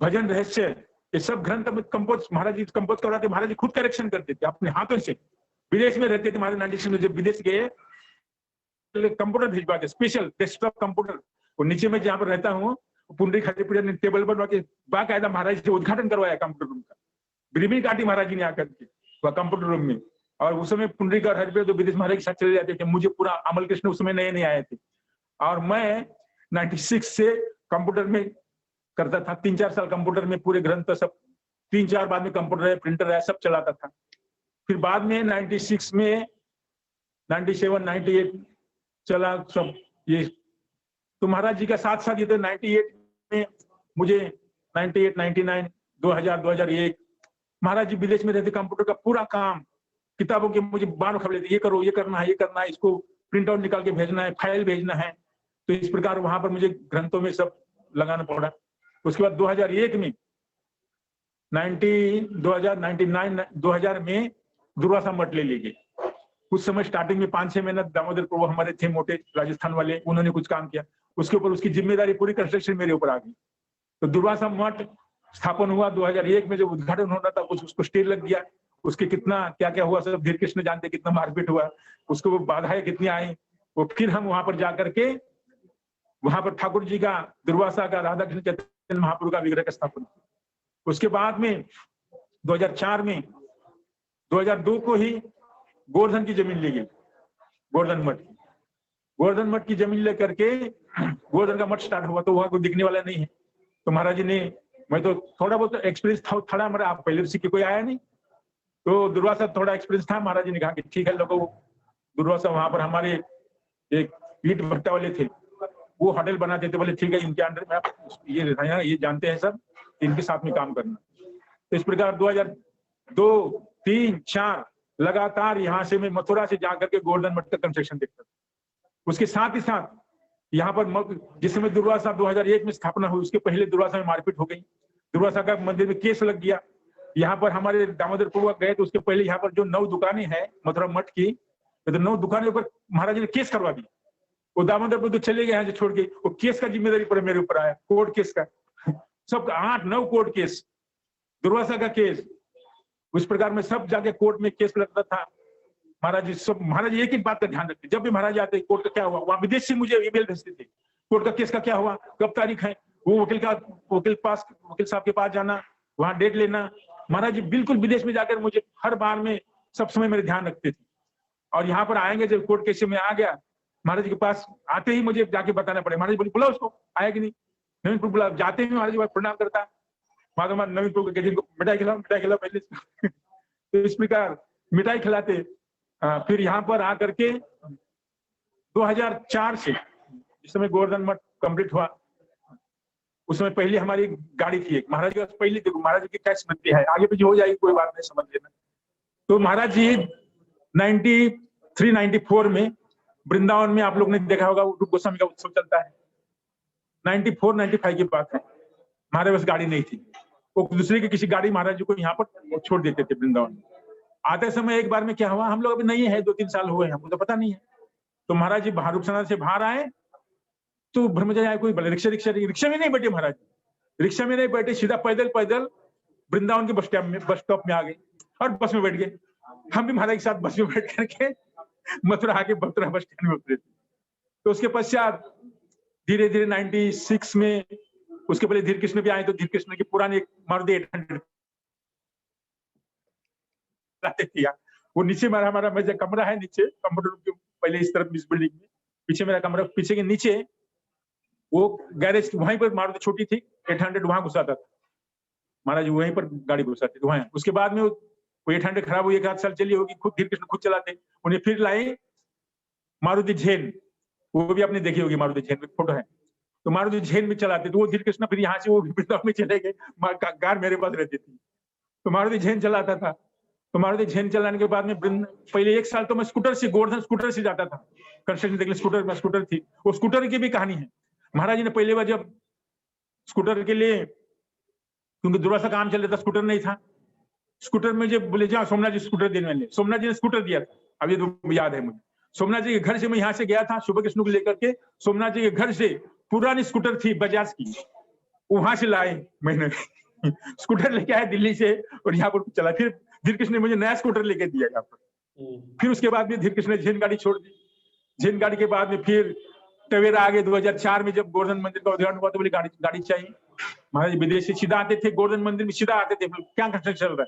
भजन रहस्य, ये सब ग्रंथ में कंपोज महाराज जी कंपोज करवाते। महाराज जी खुद करेक्शन करते थे अपने हाथों से। विदेश में रहते थे महाराज, 96 में जब विदेश गए कंप्यूटर भिजवा के, स्पेशल डेस्कटॉप कंप्यूटर। और नीचे में जहाँ पर रहता हूँ, पुंडरीक हरिप्रिया ने टेबल बनवा के बाकायदा महाराज से उद्घाटन करवाया कंप्यूटर रूम का। ग्रीबिंग काटी महाराज जी ने आकर के वह कंप्यूटर रूम में। और उस समय पुंडरीक और हरिप्रिया तो विदेश महाराज के साथ चले जाते थे। मुझे पूरा अमल कृष्ण उस समय नए नए आए थे, और मैं 96 से कंप्यूटर में करता था। 3-4 साल कंप्यूटर में पूरे ग्रंथ सब, 3-4 बाद में कंप्यूटर है, प्रिंटर है, सब चलाता था। फिर बाद में 96 में 97, 98 चला सब ये। तो महाराज जी का साथ साथ ये तो 98 में मुझे 98, 99, 2000, 2001 महाराज जी विदेश में रहते। कंप्यूटर का पूरा काम, किताबों के मुझे बार खबर लेते, ये करो, ये करना है, ये करना है, इसको प्रिंट आउट निकाल के भेजना है, फाइल भेजना है। तो इस प्रकार वहां पर मुझे ग्रंथों में सब लगाना पड़ा। उसके बाद 2001 में 2000 में दुर्वासा मठ ले ली गई। उस समय स्टार्टिंग में 5-6 महीना दामोदर प्रभु हमारे थे, मोटे राजस्थान वाले, उन्होंने कुछ काम किया। उसके ऊपर उसकी जिम्मेदारी पूरी कंस्ट्रक्शन मेरे ऊपर आ गई। तो दुर्वासा मठ स्थापन हुआ 2001 में। जब उद्घाटन होना था कुछ उसको स्टे लग गया। उसके कितना क्या क्या हुआ सब धीर कृष्ण जानते, कितना मारपीट हुआ, उसको वो बाधाएं कितनी आई। वो फिर हम वहां पर जाकर के वहां पर ठाकुर जी का, दुर्वासा का, राधा कृष्ण चैतन्य महाप्रभु का विग्रह का स्थापन किया। उसके बाद में 2004 में 2002 को ही गोवर्धन की जमीन ली गई, गोवर्धन मठ की जमीन लेकर के गोवर्धन का मठ स्टार्ट हुआ। तो वहां कोई दिखने वाला नहीं है। तो महाराज जी ने, मैं तो थोड़ा बहुत एक्सपीरियंस था हमारा, आप पहले से कोई आया नहीं, तो दुर्वासा थोड़ा एक्सपीरियंस था। महाराज जी ने कहा कि ठीक है लोगों, दुर्वासा वहां पर हमारे एक ईट भट्टा वाले थे, वो होटल बनाते थे, बोले ठीक है इनके अंडर में आप ये जानते हैं सब, इनके साथ में काम करना। तो इस प्रकार 2002, 3, 4 लगातार यहाँ से मैं मथुरा से जाकर के गोवर्धन मठ का कंस्ट्रक्शन देखता था। उसके साथ ही साथ यहाँ पर जिस समय दुर्वासा 2001 में स्थापना हुई, उसके पहले दुर्वासा में मारपीट हो गई। दुर्वासा का मंदिर में केस लग गया। यहाँ पर हमारे दामोदरपुर गए तो उसके पहले यहाँ पर जो 9 दुकानें हैं मथुरा मठ की, तो 9 दुकानों पर महाराज ने केस करवा दी। वो दामोदरपुर तो चले गए यहाँ से छोड़ के, वो केस का जिम्मेदारी पर मेरे ऊपर आया, कोर्ट केस का। सब 8-9 कोर्ट केस, दुर्वासा का केस, उस प्रकार में सब जाके कोर्ट में केस लगता था। महाराज जी सब, महाराज एक ही बात का ध्यान रखते, जब भी महाराज आते कोर्ट का क्या हुआ, वहां विदेश से मुझे ईमेल भेजते थे, कोर्ट का केस का क्या हुआ, कब तारीख है, वो वकील साहब के पास जाना, वहां डेट लेना। महाराज जी बिल्कुल विदेश में जाकर मुझे हर बार में सब समय मेरे ध्यान रखते थे। और यहाँ पर आएंगे, जब कोर्ट केस में आ गया, महाराज जी के पास आते ही मुझे जाके बताना पड़े, महाराज बोले बुला उसको, आया कि नहीं, नवीनपुर बुला, जाते ही महाराज जी प्रणाम करता, माधव नवीनपुर के को मिठाई खिलाओ पहले। तो इस प्रकार मिठाई खिलाते। फिर यहाँ पर आकर के 2004 से जिस समय गोवर्धन मठ कंप्लीट हुआ, उस समय पहले हमारी गाड़ी थी एक, महाराज जी पहले, देखो महाराज जी की क्या स्मृति है, आगे पीछे हो जाएगी कोई बात नहीं, समझ लेना। तो महाराज जी 93-94 में वृंदावन में, आप लोग ने देखा होगा, रूप गोस्वामी का उत्सव चलता है, 94-95 की बात है, हमारे पास गाड़ी नहीं थी, वो दूसरे की किसी गाड़ी महाराज जी को यहाँ पर छोड़ देते थे वृंदावन। आते समय एक बार में क्या हुआ, हम लोग अभी नहीं है, 2-3 साल हुए हैं, हमको तो पता नहीं है। तो महाराज जी रूपसना से बाहर आए तो ब्रह्मचारी आए, कोई बोले रिक्शा में नहीं बैठे महाराज, रिक्शा में नहीं बैठे, सीधा पैदल वृंदावन के बस स्टॉप में आ गए और बस में बैठ गए। हम भी महाराज के साथ बस में बैठ करके मथुरा आके मथुरा बस स्टैंड में उतरे थे। तो उसके पश्चात धीरे धीरे 96 में, उसके पहले धीर कृष्ण भी आए, तो धीर कृष्ण की पुरानी एक मारुति 800 वो नीचे हमारा मेरा कमरा है, नीचे कंप्यूटर रूम के पहले इस तरफ, इस बिल्डिंग में पीछे मेरा कमरा, पीछे के नीचे वो गैरेज, वहीं पर मारुति छोटी थी 800 वहां घुसाता था महाराज, वहीं पर गाड़ी घुसाते थे वहां। उसके बाद में वो 800 खराब हुई, 1 साल चली होगी, खुद धीर कृष्ण खुद चलाते, उन्हें फिर लाए मारुति झेन, वो भी आपने देखी होगी, मारुति झेन में फोटो है, तो मारुति झेन में चलाते, तो वो धीर कृष्ण फिर यहाँ से वो वृंदावन में चले गए, कार मेरे पास रहती थी, तो मारुति झेन चलाता था। तो मारुति झेन चलाने के बाद में पहले 1 साल तो मैं स्कूटर से, गोवर्धन स्कूटर से जाता था कंस्ट्रक्शन देखने, स्कूटर थी, वो स्कूटर की भी कहानी है। महाराज जी ने पहले बार जब स्कूटर के लिए, क्योंकि दुर्वासा काम चल रहा था, स्कूटर नहीं था, स्कूटर में जब बोले जाओ सोमनाथ जी स्कूटर देने वाले, सोमनाथ जी ने स्कूटर दिया था, अब ये तो याद है मुझे। सोमनाथ जी के घर से मैं यहाँ से गया था शुभ कृष्ण को लेकर के, सोमनाथ जी के घर से पुरानी स्कूटर थी बजाज की, वहां से लाए मैंने स्कूटर लेके आए दिल्ली से और यहाँ पर चला। फिर धीर कृष्ण ने मुझे नया स्कूटर लेके दिया यहाँ पर। फिर उसके बाद में धीर कृष्ण ने झेन गाड़ी छोड़ दी, झेन गाड़ी के बाद में फिर टवेरा आ गए। 2004 में जब गोवर्धन मंदिर का उद्घाटन हुआ तो बोले गाड़ी चाहिए। महाराज विदेश से सीधा आते थे, गोवर्धन मंदिर में सीधा आते थे, क्या कंस्ट्रक्शन चल रहा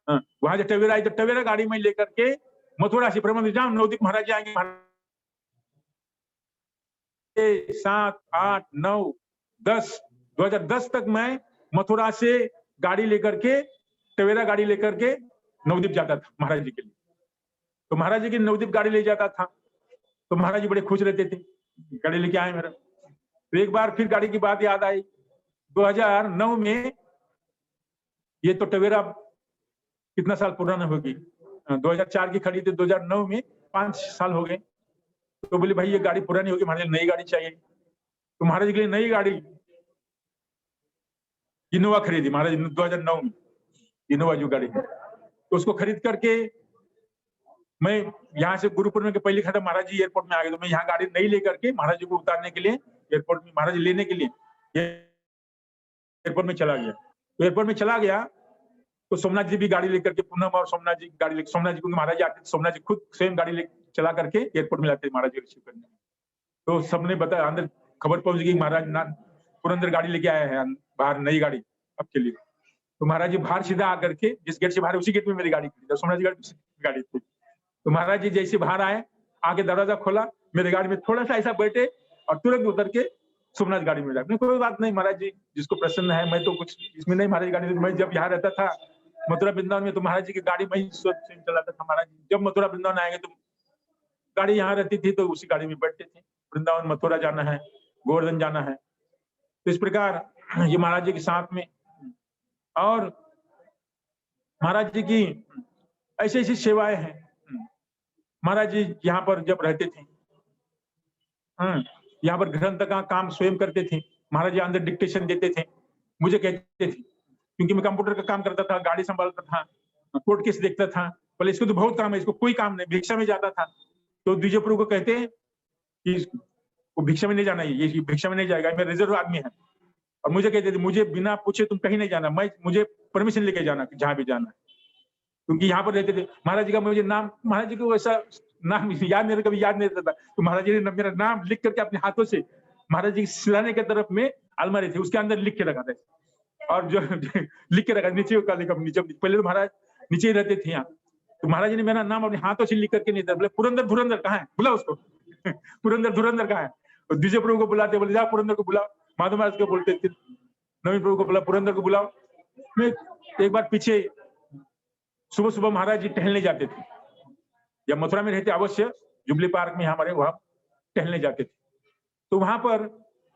है। वहां जब टवेरा आई तो टवेरा गाड़ी में लेकर के मथुरा से ब्रह्मंदिर जाओ, नवदीप महाराज आएंगे, 7, 8, 9, 10, 2010 तक मैं मथुरा से गाड़ी लेकर के, टवेरा गाड़ी लेकर के नवदीप जाता था महाराज जी के लिए। तो महाराज जी की नवदीप गाड़ी ले जाता था तो महाराज जी बड़े खुश रहते थे, गाड़ी लेके आए मेरा। तो एक बार फिर गाड़ी की बात याद आई, 2009 में, ये तो टवेरा कितना साल पुराना होगी, 2004 की खड़ी थी, 2009 में 5 साल हो गए। तो बोले भाई ये गाड़ी पुरानी होगी, महाराज नई गाड़ी चाहिए। तो महाराज के लिए नई गाड़ी इनोवा खरीदी महाराज 2009 में, इनोवा जो गाड़ी है, तो उसको खरीद करके मैं यहाँ से गुरुपुर में पहले खड़ा, महाराज जी एयरपोर्ट में आ गए। तो मैं यहाँ गाड़ी नहीं लेकर के महाराज जी को उतारने के लिए एयरपोर्ट में, महाराज जी लेने के लिए एयरपोर्ट में चला गया। तो एयरपोर्ट में चला गया तो सोमनाथ जी भी गाड़ी लेकर के, पूनम और सोमनाथ जी गाड़ी लेकर, सोमनाथ जी को महाराज जी आते, सोमनाथ जी खुद स्वयं गाड़ी ले चला करके एयरपोर्ट में लाते महाराज जी रिसीव करने। तो सबने बताया, अंदर खबर पहुंच गई महाराज पुरंदर गाड़ी लेके आए हैं बाहर, नई गाड़ी आपके लिए। तो महाराज जी बाहर सीधा आकर के, जिस गेट से बाहर उसी गेट में मेरी गाड़ी खड़ी, सोमनाथ जी गाड़ी थी। तो महाराज जी जैसे बाहर आए, आके दरवाजा खोला, मेरे गाड़ी में थोड़ा सा ऐसा बैठे और तुरंत उतर के सोमनाथ गाड़ी में जाए। कोई बात नहीं महाराज जी, जिसको प्रसन्न है, मैं तो कुछ इसमें नहीं, महाराज गाड़ी, मैं जब यहाँ रहता था मथुरा वृंदावन में तो महाराज जी की गाड़ी में ही चलाता था। महाराज जी जब मथुरा वृंदावन आएंगे तो गाड़ी यहाँ रहती थी, तो उसी गाड़ी में बैठते थे, वृंदावन मथुरा जाना है, गोवर्धन जाना है। तो इस प्रकार ये महाराज जी के साथ में, और महाराज जी की ऐसी ऐसी सेवाएं हैं। महाराज जी यहाँ पर जब रहते थे, यहाँ पर ग्रंथ का काम स्वयं करते थे। महाराज जी अंदर डिक्टेशन देते थे, मुझे कहते थे क्योंकि मैं कंप्यूटर का काम करता था, गाड़ी संभालता था, कोर्ट केस देखता था। बोले इसको तो बहुत काम है, इसको कोई काम नहीं, भिक्षा में जाता था। तो द्विजय प्रभु को कहते हैं कि वो भिक्षा में नहीं जाना, ये भिक्षा में नहीं जाएगा, मैं रिजर्व आदमी है। और मुझे कहते थे मुझे बिना पूछे तुम कहीं नहीं जाना, मुझे परमिशन लेके जाना जहां भी जाना, क्योंकि यहाँ पर रहते थे। महाराज जी का मुझे नाम, महाराज जी को वैसा नाम याद नहीं, कभी याद नहीं रहता था। तो महाराज जी ने मेरा नाम लिख करके अपने हाथों से महाराज जी की सिलाने के तरफ में अलमारी थी, उसके अंदर लिख के रखा था। और जो लिख के रखा नीचे का लिखा, नीचे पहले तो महाराज नीचे ही रहते थे यहाँ। तो महाराज जी ने मेरा नाम अपने हाथों से लिख करके नहीं था। बोले पुरंदर धुरंधर कहाँ है, बुला उसको। पुरंदर धुरंधर कहाँ है। और द्विजय प्रभु को बुलाते, बोले जा पुरंदर को बुलाओ। माधव महाराज को बोलते थे, नवीन प्रभु को बोला पुरंदर को बुलाओ। मैं एक बार पीछे सुबह सुबह महाराज जी टहलने जाते थे, जब मथुरा में रहते अवश्य जुबली पार्क में हमारे वहां टहलने जाते थे। तो वहां पर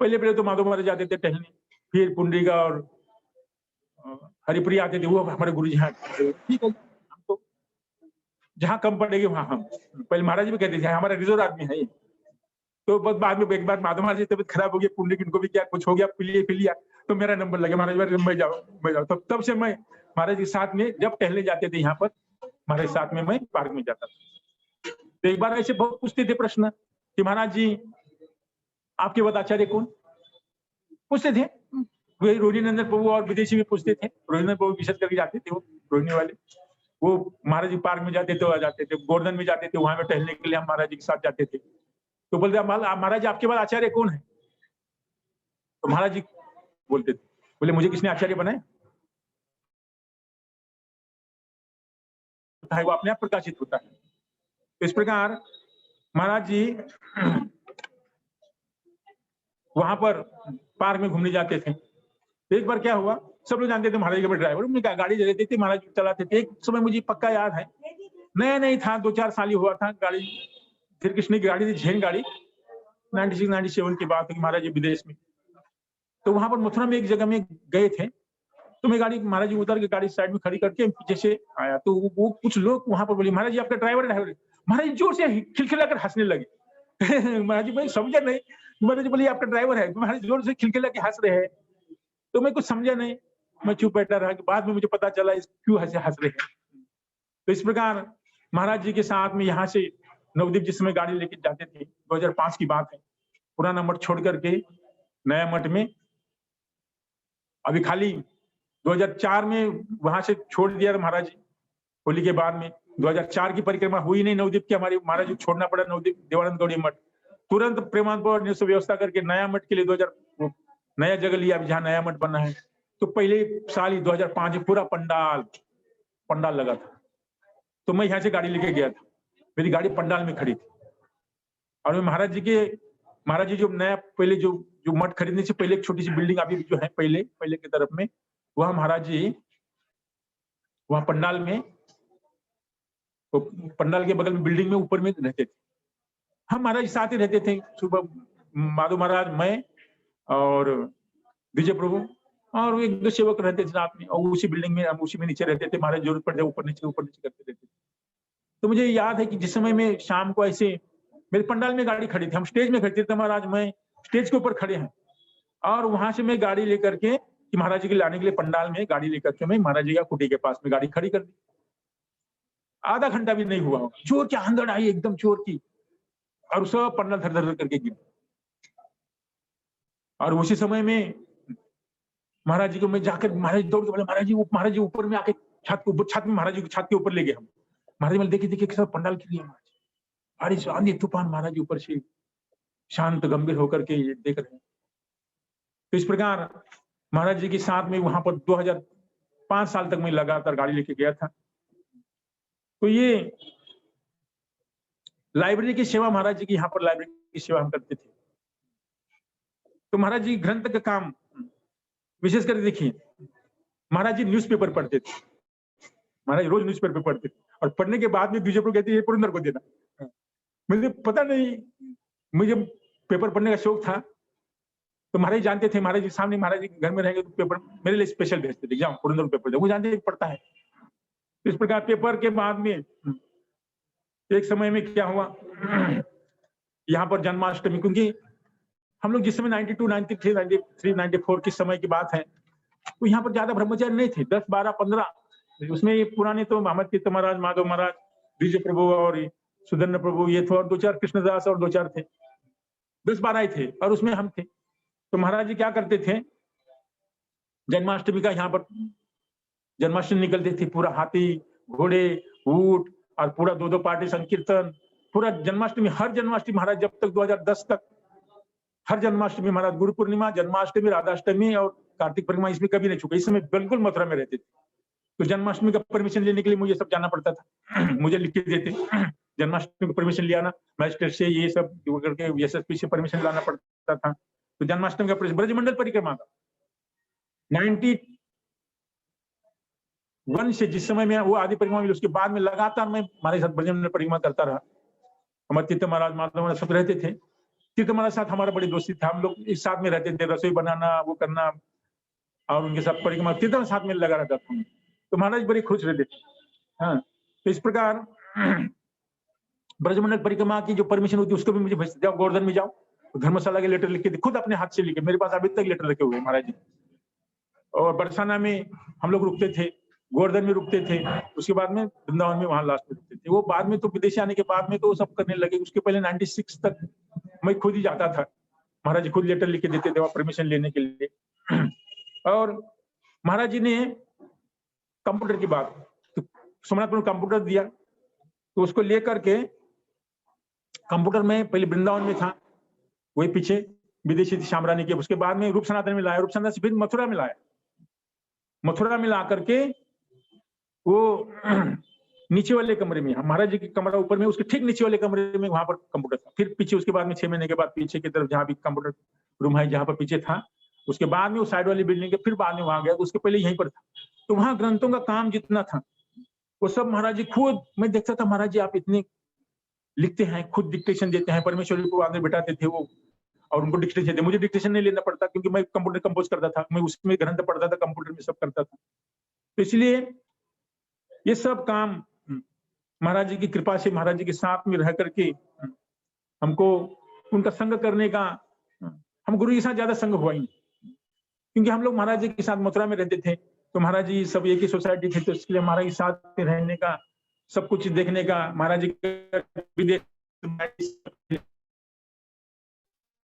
पहले तो माधव महाराज जाते थे टहलने, फिर पुंडरीका और हरिप्रिया आते थे, वो हमारे गुरु जी। ठीक है, हमको जहां कम पड़ेगी वहां हम, पहले महाराज भी कहते थे हमारा रिजर्व आदमी है ये। तो बस बाद में एक बार माधव महाराज की तबीयत खराब हो गई, पुंडरीक इनको भी क्या कुछ हो गया, पिलिया, तो मेरा नंबर लगा, महाराज मैं जाओ। तब से मैं महाराज के साथ में जब टहले जाते थे यहाँ पर, महाराज साथ में मैं पार्क में जाता था। तो एक बार ऐसे बहुत पूछते थे प्रश्न कि महाराज जी आपके बाद आचार्य कौन, पूछते थे। वही रोहिणी नंदन प्रभु और विदेशी भी पूछते थे। रोहिणी प्रभु विशेष करके जाते थे, वो रोहिणी वाले, वो महाराज जी पार्क में जाते थे, आ जाते थे, गोवर्धन में जाते थे, वहां में टहलने के लिए हम महाराज जी के साथ जाते थे। तो बोलते महाराज जी आपके बाद आचार्य कौन है। तो महाराज जी बोलते थे, बोले मुझे किसने आचार्य बनाया, वो अपने आप प्रकाशित होता है। तो इस प्रकार महाराज जी वहां पर पार्क में घूमने जाते थे। एक बार क्या हुआ, सब लोग जानते थे महाराज जी के ड्राइवर, उनकी गाड़ी रहती थी, महाराज जी चलाते थे। एक समय मुझे पक्का याद है, नया नहीं था, 2-4 साल ही हुआ था। गाड़ी श्री कृष्ण की गाड़ी थी, झेन गाड़ी, 96-97 की बात है, महाराज जी विदेश में। तो वहां पर मथुरा में एक जगह में गए थे, तो मैं गाड़ी, महाराज जी उतर के गाड़ी साइड में खड़ी करके पीछे से आया। तो वो कुछ लोग वहां पर बोले महाराज जी आपका ड्राइवर है। महाराज जी जोर से खिलखिलाकर हंसने लगे। महाराज जी मैं समझा नहीं, महाराज जी बोले आपका ड्राइवर है। महाराज जोर से खिलखिला के हंस रहे हैं, तो मैं कुछ समझा नहीं, मैं चुप बैठा रहा। बाद में मुझे पता चला क्यों हंस रहे हैं। तो इस प्रकार महाराज जी के साथ में यहाँ से नवदीप जिस समय गाड़ी लेके जाते थे, 2005 की बात है, पुराना मठ छोड़ करके नया मठ में, अभी खाली 2004 में वहां से छोड़ दिया था महाराज जी। होली के बाद में 2004 की परिक्रमा हुई नहीं नवदीप की, हमारी महाराज जी छोड़ना पड़ा नवदीप देवानंद गौड़ी मठ। तुरंत प्रेमानंद ने व्यवस्था करके नया मठ के लिए 2000 नया जगह लिया, जहाँ नया मठ बना है। तो पहले साल ही 2005 में पूरा पंडाल लगा था। तो मैं यहाँ से गाड़ी लेके गया था, मेरी गाड़ी पंडाल में खड़ी थी। और मैं महाराज जी जो नया पहले जो मठ खरीदने से पहले एक छोटी सी बिल्डिंग अभी जो है पहले की तरफ में, वहां महाराज जी वहां पंडाल में, तो पंडाल के बगल में बिल्डिंग में ऊपर में रहते थे। हम महाराज जी साथ ही रहते थे। सुबह माधव महाराज, मैं और विजय प्रभु और एक दो सेवक रहते थे साथ में, और उसी बिल्डिंग में हम उसी में नीचे रहते थे। महाराज जरूरत पड़ जाए ऊपर नीचे करते रहते थे। तो मुझे याद है कि जिस समय में शाम को ऐसे मेरे पंडाल में गाड़ी खड़ी थी, हम स्टेज में खड़े थे, महाराज मैं स्टेज के ऊपर खड़े हैं, और वहां से मैं गाड़ी लेकर के कि महाराज जी के लाने के लिए पंडाल में गाड़ी लेकर के मैं महाराज जी का कुटी के पास में गाड़ी खड़ी कर दी। आधा घंटा भी नहीं हुआ, जोर की आंधड़ आई, एकदम जोर की, और सब पंडाल धर धर करके गिर। और उसी समय में महाराज जी को मैं जाकर, महाराज दौड़ के बोले महाराज जी ऊपर में आके छत में महाराज जी को छत के ऊपर ले गए हम। महाराज जी देखिए सब पंडाल के लिए बारिश आंधी तूफान, महाराज जी ऊपर से शांत गंभीर होकर के ये देख रहे हैं। तो इस प्रकार महाराज जी के साथ में वहां पर 2005 साल तक मैं लगातार गाड़ी लेके गया था। तो ये लाइब्रेरी की सेवा, महाराज जी की यहाँ पर लाइब्रेरी की सेवा हम करते थे। तो महाराज जी ग्रंथ का काम विशेष कर देखिए, महाराज जी न्यूज़पेपर पढ़ते थे, महाराज रोज न्यूज़पेपर पढ़ते थे, और पढ़ने के बाद में द्विजय प्रभु कहते ये पुरंदर को देना। मुझे पता नहीं, मुझे पेपर पढ़ने का शौक था। तो महाराज जानते थे, महाराज जी सामने, महाराज जी घर में रहेंगे तो पेपर मेरे लिए स्पेशल भेजते थे, जाओ पुरंदर पेपर दे, वो जानते थे पढ़ता है। इस प्रकार पेपर के बाद में एक समय में क्या हुआ, यहाँ पर जन्माष्टमी, क्योंकि हम लोग जिस समय 92, 93, 93, 94 की समय की बात है, तो यहाँ पर ज्यादा ब्रह्मचारी नहीं थे, 10, 12, 15। उसमें ये पुराने तो मोहम्मद तीर्थ महाराज, माधव महाराज, विजय प्रभु और सुधर्न प्रभु ये थे, और 2-4 कृष्णदास और 2-4 थे, 10-12 ही थे, और उसमें हम थे। तो महाराज जी क्या करते थे, जन्माष्टमी का यहाँ पर जन्माष्टमी निकलते थे, पूरा हाथी घोड़े ऊंट और पूरा 2-2 पार्टी संकीर्तन, पूरा जन्माष्टमी, हर जन्माष्टमी महाराज जब तक 2010 तक हर जन्माष्टमी महाराज, गुरु पूर्णिमा, जन्माष्टमी, राधाष्टमी और कार्तिक पूर्णिमा इसमें कभी नहीं चुके। इस समय बिल्कुल मथुरा में रहते थे। तो जन्माष्टमी का परमिशन लेने के लिए मुझे सब जाना पड़ता था, मुझे लिख के देते जन्माष्टमी का परमिशन लिया ना, मैजिस्ट्रेट से ये सब करके एसएसपी से परमिशन लाना पड़ता था। तो जन्माष्टमी का ब्रजमंडल परिक्रमा का 91 से जिस समय में वो आदि परिक्रमा मिली, उसके बाद में लगातार मैं हमारे साथ ब्रजमंडल परिक्रमा करता रहा। हमारे तीर्थ महाराज, माधव महाराज सब रहते थे। तीर्थ महाराज साथ हमारा बड़ी दोस्ती था, हम लोग एक साथ में रहते थे, रसोई बनाना, वो करना, और उनके साथ परिक्रमा तीर्थ साथ में लगा रहता था। तो महाराज बड़े खुश रहते थे। हाँ, तो इस प्रकार ब्रजमंडल परिक्रमा की जो परमिशन होती है उसको भी मुझे भेजते, जाओ गोवर्धन में जाओ, धर्मशाला के लेटर लिख के, खुद अपने हाथ से लिखे, मेरे पास अभी तक लेटर रखे हुए महाराज जी। और बरसाना में हम लोग रुकते थे, गोवर्धन में रुकते थे, उसके बाद में वृंदावन में, वहां लास्ट में रुकते थे। वो बाद में तो विदेश आने के बाद में तो सब करने लगे, उसके पहले 96 तक मैं खुद ही जाता था, महाराज जी खुद लेटर लिख के देते थे परमिशन लेने के लिए। और महाराज जी ने कंप्यूटर की बात, तो सोमनाथ कंप्यूटर दिया, तो उसको लेकर के कंप्यूटर में पहले वृंदावन में था, वही पीछे विदेशी थी श्यामरानी के, उसके बाद में रूप सनातन में लाया, रूप सनातन से फिर मथुरा में लाया, मथुरा में ला करके वो नीचे वाले कमरे में, महाराज जी की कमरा ऊपर में, उसके ठीक नीचे वाले कमरे में वहां पर कंप्यूटर था। फिर पीछे उसके बाद में 6 महीने के बाद पीछे की तरफ जहाँ भी कंप्यूटर रूम है, जहाँ पर पीछे था, उसके बाद में वो साइड वाली बिल्डिंग के, फिर बाद में वहां गया, तो उसके पहले यहीं पर था। तो वहां ग्रंथों का काम जितना था वो सब महाराज जी खुद, मैं देखता था महाराज जी आप इतने लिखते हैं, खुद डिक्टेशन देते हैं, परमेश्वरी को आगे बिठाते थे वो, और उनको डिक्टेशन देते। मुझे डिक्टेशन नहीं लेना पड़ता क्योंकि मैं कंप्यूटर कंपोज करता था, मैं उसमें ग्रंथ पढ़ता था, कंप्यूटर में सब करता था। तो इसलिए ये सब काम महाराज जी की कृपा से, महाराज जी के साथ में रह करके हमको उनका संग करने का, हम गुरु के साथ ज्यादा संग हुआ ही नहीं, क्योंकि हम लोग महाराज जी के साथ मथुरा में रहते थे, तो महाराज जी सब एक ही सोसाइटी थे, तो इसलिए महाराज के साथ रहने का, सब कुछ देखने का, महाराज जी विदेश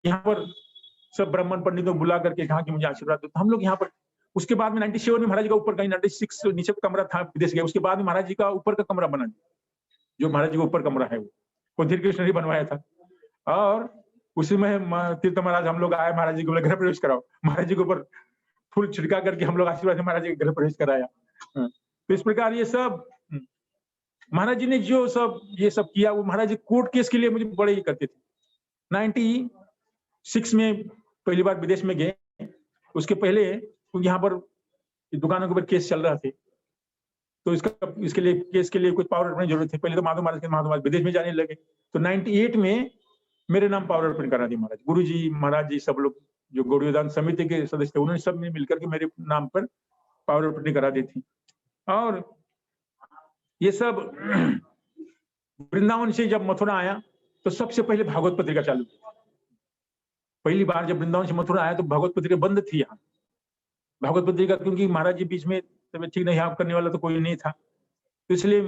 यहाँ पर सब ब्राह्मण पंडितों बुला करके कहा कि मुझे आशीर्वाद दो, तो हम लोग यहाँ पर। उसके बाद में 97 में महाराज जी का ऊपर कहीं 96 नीचे कमरा था, विदेश गया, उसके बाद में महाराज जी का ऊपर का कमरा बना, जो महाराज जी का ऊपर कमरा है वो धीर कृष्ण ने बनवाया था। और उसी में तीर्थ महाराज हम लोग आए, महाराज जी को बोले गृह प्रवेश कराओ, महाराज जी के ऊपर फूल छिड़का करके हम लोग आशीर्वाद से महाराज जी का गृह प्रवेश कराया। तो इस प्रकार ये सब महाराज जी ने जो सब ये सब किया, वो महाराज जी कोर्ट केस के लिए मुझे बड़े ही करते थे। 96 में पहली बार विदेश में गए, उसके पहले यहाँ पर दुकानों के ऊपर केस चल रहा थे, तो इसके लिए केस के लिए कुछ पावर की जरूरत थी। पहले तो माधव महाराज विदेश में जाने लगे, तो 98 में मेरे नाम पावर अर्पण करा दी महाराज, गुरु जी, महाराज जी, सब लोग जो गौड़ीदान समिति के सदस्य थे, उन्होंने सब ने मिलकर के मेरे नाम पर पावर अर्पण करा दी थी। और ये सब वृंदावन से जब मथुरा आया तो सबसे पहले भागवत पत्रिका चालू की। पहली बार जब वृंदावन से मथुरा आया तो भागवत पत्रिका बंद थी यहाँ, भागवत पत्रिका, क्योंकि महाराज जी बीच में तबियत ठीक नहीं, यहाँ करने वाला तो कोई नहीं था, तो इसलिए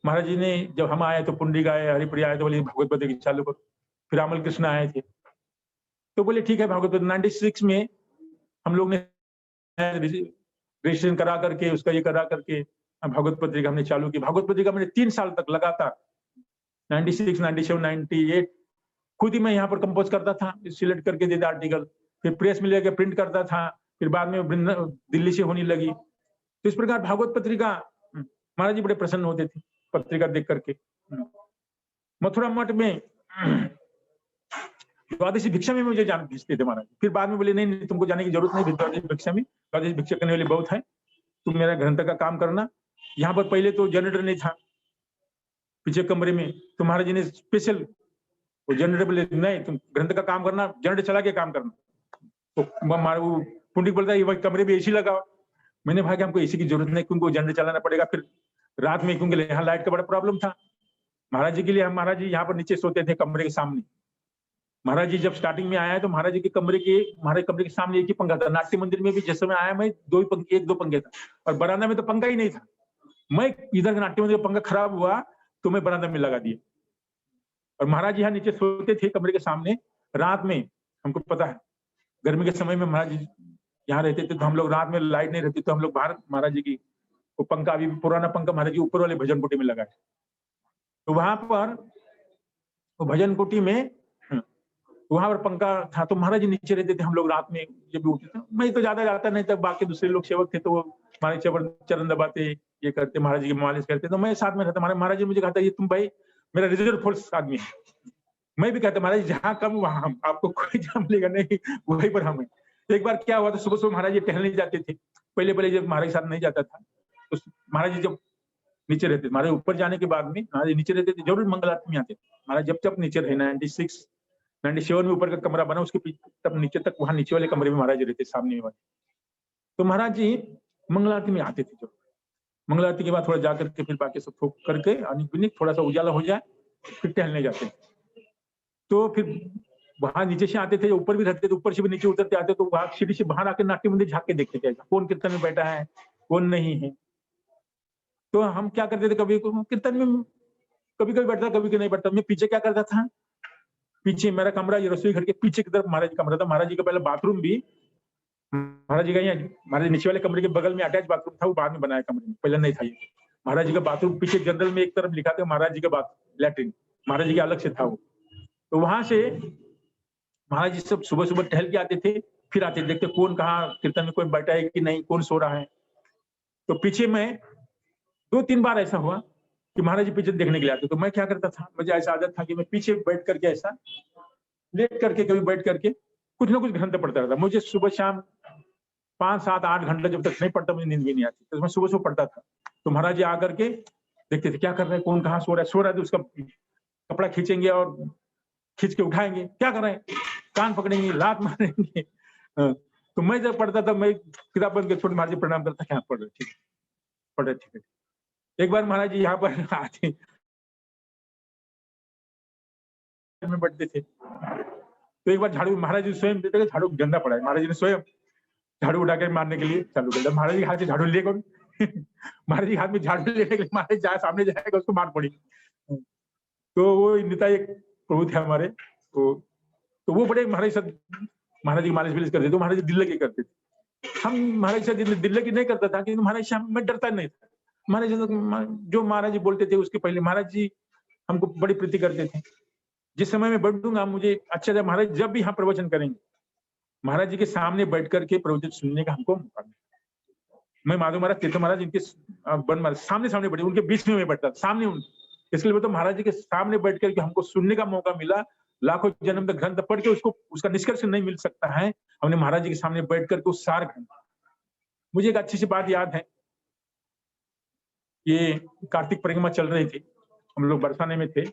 महाराज जी ने, जब हम आए तो पुंडरीक आए, हरिप्रिया आए, तो बोले भागवत पत्रिका चालू करो। फिर अमल कृष्ण आए थे, तो बोले ठीक है भागवत पत्रिका। 96 में हम लोग ने रजिस्ट्रेशन करा करके, उसका ये करा करके भागवत पत्रिका हमने चालू की। भागवत पत्रिका मैंने 3 साल तक लगातार 96, 97, 98 खुद ही मैं यहाँ पर कंपोज करता था, सिलेक्ट करके देता आर्टिकल, फिर प्रेस में लेकर प्रिंट करता था, फिर बाद में दिल्ली से होने लगी। तो इस प्रकार भागवत पत्रिका महाराज जी बड़े प्रसन्न होते थे पत्रिका देख करके। मथुरा मठ में द्वादशी भिक्षा में मुझे जान भेजते थे महाराज। फिर बाद में बोले नहीं, तुमको जाने की जरूरत नहीं द्वादशी भिक्षा में, द्वादशी भिक्षा करने वाले बहुत है, तुम मेरा ग्रंथ का काम करना। यहाँ पर पहले तो जनरेटर नहीं था पीछे कमरे में, तो महाराज जी ने स्पेशल वो जनरेटर बोले नहीं, तुम ग्रंथ का काम करना, जनरेटर चला के काम करना। तो पुंडरीक बोलता है कमरे में एसी लगाओ। मैंने भाई हमको एसी की जरूरत नहीं, क्योंकि जनरेटर चलाना पड़ेगा फिर रात में, क्योंकि यहाँ लाइट का बड़ा प्रॉब्लम था। महाराज जी के लिए हम, महाराज जी यहाँ पर नीचे सोते थे कमरे के सामने, महाराज जी जब स्टार्टिंग में आया तो महाराज जी के कमरे के सामने एक ही पंखा था। नाट्य मंदिर में भी जिस समय आया मैं एक दो पंखे था, और बरामदा में तो पंखा ही नहीं था। मैं इधर नाट्य मंदिर का पंखा खराब हुआ तो मैं बरामदा में लगा दिया, और महाराज जी यहाँ नीचे सोते थे कमरे के सामने। रात में हमको पता है गर्मी के समय में महाराज जी यहाँ रहते थे, तो हम लोग रात में लाइट नहीं रहती तो हम लोग बाहर महाराज जी की वो पंखा, अभी पुराना पंखा महाराज जी ऊपर वाले भजन कुटी में लगाए। तो वहां पर वो भजन कुटी में वहां पर पंखा था, तो महाराज जी नीचे रहते थे। हम लोग रात में जब भी उठते थे, मैं तो ज्यादा जाता नहीं था, बाकी दूसरे लोग सेवक थे तो वो हमारे चरण दबाते, ये करते, महाराज जी की मालिश करते, तो मैं साथ में रहता। महाराज जी मुझे कहता ये तुम भाई मेरा रिजर्व फोर्स आदमी है। मैं भी कहता महाराज जहाँ कम वहां हम, आपको कोई जहाँ मिलेगा नहीं वहीं पर हम। एक बार क्या हुआ था, सुबह सुबह महाराज जी टहलने जाते थे। पहले जब महाराज साथ नहीं जाता था तो महाराज जी जब नीचे रहते थे, महाराज ऊपर जाने के बाद में महाराज नीचे रहते थे, जरूर मंगल आरती में आते थे। महाराज जब नीचे रहे 97 में ऊपर का कमरा बना, उसके पीछे तब नीचे तक वहां नीचे वाले कमरे में महाराज जी रहते सामने वाले। तो महाराज जी मंगल आरती में आते थे। जब मंगल आरती के बाद थोड़ा जाकर के फिर बाकी सब ठोक करके थोड़ा सा उजाला हो जाए फिर टहलने जाते थे। तो फिर वहां नीचे से आते थे, ऊपर भी रहते थे, ऊपर से भी नीचे उतरते आते, तो वहां सीढ़ी से बाहर आकर नाट्य मंदिर झांक के देखते थे कौन कीर्तन में बैठा है कौन नहीं है। तो हम क्या करते थे, कभी कीर्तन में कभी बैठता, कभी नहीं बैठता। मैं पीछे क्या करता था, पीछे मेरा कमरा ये रसोई घर के पीछे की तरफ महाराज जी का कमरा था। महाराज जी का पहले बाथरूम भी महाराज जी का यहाँ, महाराज नीचे वाले कमरे के बगल में अटैच बाथरूम था, वो बाद में बनाया कमरे में, पहले नहीं था ये। महाराज जी का बाथरूम पीछे जनरल में एक तरफ लिखा था महाराज जी का लैट्रिन, महाराज जी का अलग से था वो। तो वहां से महाराज जी सब सुबह सुबह टहल के आते थे, फिर आते देखते कौन कहाँ कीर्तन में कोई बैठा है कि नहीं, कौन सो रहा है। तो पीछे में 2-3 बार ऐसा हुआ कि महाराज जी पीछे देखने के लिए आते। तो मैं क्या करता था, मुझे ऐसा आदत था कि मैं पीछे बैठ करके ऐसा लेट करके कभी बैठ करके कुछ ना कुछ ग्रंथ पढ़ता रहता। मुझे सुबह शाम 5, 7, 8 घंटे जब तक नहीं पढ़ता मुझे नींद भी नहीं आती, तो मैं सुबह सुबह पढ़ता था। तो महाराज जी आकर के देखते थे क्या कर रहे हैं, कौन कहाँ सो रहा है तो उसका कपड़ा खींचेंगे और खींच के उठाएंगे, क्या कर रहे हैं, कान पकड़ेंगे, लात मारेंगे। तो मैं जब पढ़ता था, मैं किताब बंद कर छोड़ महाराज जी प्रणाम करता, क्या पढ़ रहे, ठीक है पढ़ रहे, ठीक है। एक बार महाराज जी यहाँ पर आते में बैठते थे, तो एक बार झाड़ू महाराज जी स्वयं देते, झाड़ू गंदा पड़ा है, महाराज जी ने स्वयं झाड़ू उठा के मारने के लिए चालू कर दिया। महाराज जी हाथ से झाड़ू लेकर महाराज जी हाथ में झाड़ू लेने के लिए महाराज जाए सामने जाएगा उसको मार पड़ी। तो वो नेता एक प्रभु थे हमारे, तो वो बड़े महाराज जी की मालिश विलिश करते, तो महाराज जी दिल लगे करते थे। हम महाराज से दिल लगी नहीं करता था, क्योंकि महाराज से मैं डरता नहीं था। महाराज जो महाराज जी बोलते थे उसके पहले महाराज जी हमको बड़ी प्रीति करते थे। जिस समय में बैठूंगा मुझे अच्छा था, महाराज जब भी यहाँ प्रवचन करेंगे महाराज जी के सामने बैठ करके प्रवचन सुनने का हमको मौका मिला। मैं माधव महाराज, तीर्थ महाराज, इनके बन महाराज सामने बैठे, उनके बीच में मैं बैठता सामने इसके लिए तो महाराज जी के सामने बैठ करके हमको सुनने का मौका मिला। लाखों जन्म तक ग्रंथ पढ़ के उसका निष्कर्ष नहीं मिल सकता है, हमने महाराज जी के सामने बैठ करके उस सार ग्रंथ। मुझे एक अच्छी सी बात याद है, ये कार्तिक परिक्रमा चल रही थी, हम लोग बरसाने में थे,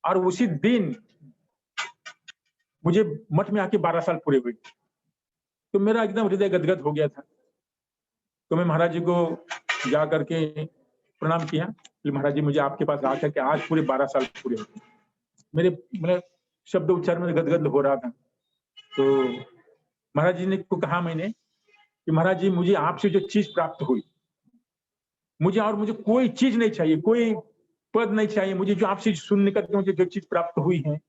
और उसी दिन मुझे मठ में आके 12 साल पूरे हुए, तो मेरा एकदम हृदय गदगद हो गया था। तो मैं महाराज जी को जा करके प्रणाम किया, महाराज जी मुझे आपके पास आकर के आज पूरे 12 साल पूरे हो गए। मेरे शब्द उच्चारण में गदगद हो रहा था। तो महाराज जी ने को कहा मैंने कि महाराज जी मुझे आपसे जो चीज प्राप्त हुई, मुझे कोई चीज नहीं चाहिए, कोई पद नहीं चाहिए, मुझे जो आपसे सुनने करके मुझे जो चीज प्राप्त हुई है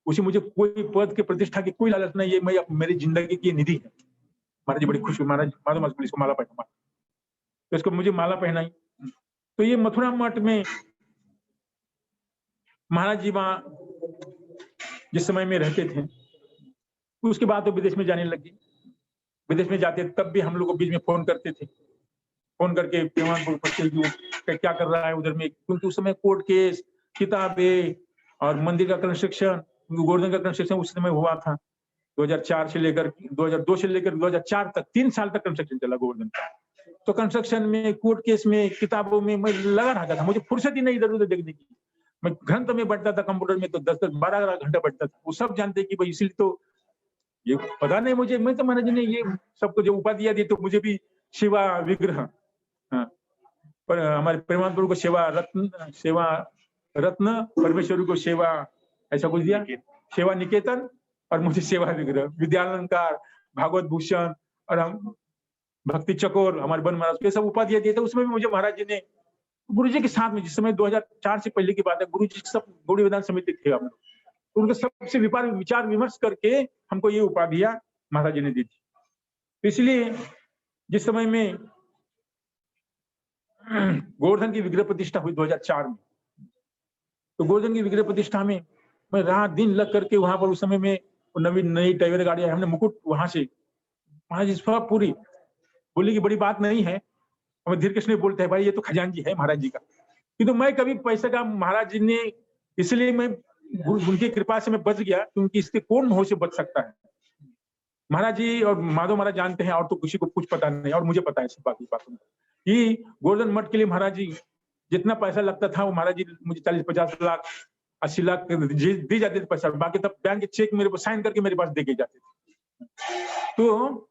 उसे मुझे कोई पद के प्रतिष्ठा की कोई लालच नहीं है, मैं मेरी जिंदगी की निधि है। महाराज जी बड़ी खुश हुई, महाराज माधव इसको माला पहना, तो इसको मुझे माला पहनाई। तो ये मथुरा मठ में महाराज जी वहां जिस समय में रहते थे, उसके बाद तो विदेश में जाने लगे। विदेश में जाते तब भी हम लोग को बीच में फोन करते थे, फोन करके क्या कर रहा है उधर में, क्योंकि उस समय कोर्ट केस, किताबें और मंदिर का कंस्ट्रक्शन, गोवर्धन का कंस्ट्रक्शन उस समय हुआ था। 2002 से लेकर 2004 तक 3 साल तक कंस्ट्रक्शन चला गोवर्धन का। तो कंस्ट्रक्शन में, कोर्ट केस में, किताबों में मैं लगा रहता था, मुझे फुर्सत ही नहीं इधर उधर देखने की। मैं ग्रंथ में बैठता था कंप्यूटर में, तो 10-12 घंटा बैठता था। वो सब जानते कि भाई, इसलिए तो ये पता नहीं मुझे, मैं तो महाराज जी ने ये सबको जो उपाधि दी तो मुझे भी सेवा विग्रह, हाँ, पर हमारे प्रेमानंद प्रभु को सेवा रत्न, परमेश्वर को सेवा, ऐसा कुछ दिया, सेवा निकेतन और मुझे सेवा विग्रह, विद्यालंकार, भागवत भूषण और हम भक्ति चकोर, हमारे वन महाराज ये सब उपाधियां दिए थे। उसमें भी मुझे महाराज जी ने गुरु जी के साथ में, जिस समय 2004 से पहले की बात है, गुरु जी सब गौड़ी वेदांत समिति थे हम लोग, तो उनके सबसे विचार विमर्श करके हमको ये उपाधियां महाराज जी ने दी थी। इसलिए जिस समय में गोवर्धन की विग्रह प्रतिष्ठा हुई 2004 में, तो गोवर्धन की विग्रह प्रतिष्ठा में मैं रात दिन लग करके वहां पर, उस समय में नई टाइगर गाड़ी हमने मुकुट वहां से महाराज जी पूरी बोली की बड़ी बात नहीं है, हमें धीर कृष्ण बोलते हैं भाई ये तो खजानजी है महाराज जी का, किंतु मैं कभी पैसे का महाराज जी ने, इसलिए मैं उनकी कृपा से मैं बच गया, क्योंकि इसके कौन मोह से बच सकता है। महाराज जी और माधव महाराज जानते हैं, और तो किसी को कुछ पता नहीं, और मुझे पता है सब बाकी बातों कि गोवर्धन मठ के लिए महाराज जी जितना पैसा लगता था वो महाराज जी मुझे 40-50 लाख 80 लाख दी जाते थे पैसा, बाकी तब बैंक के चेक मेरे को साइन करके मेरे पास दे के जाते थे। तो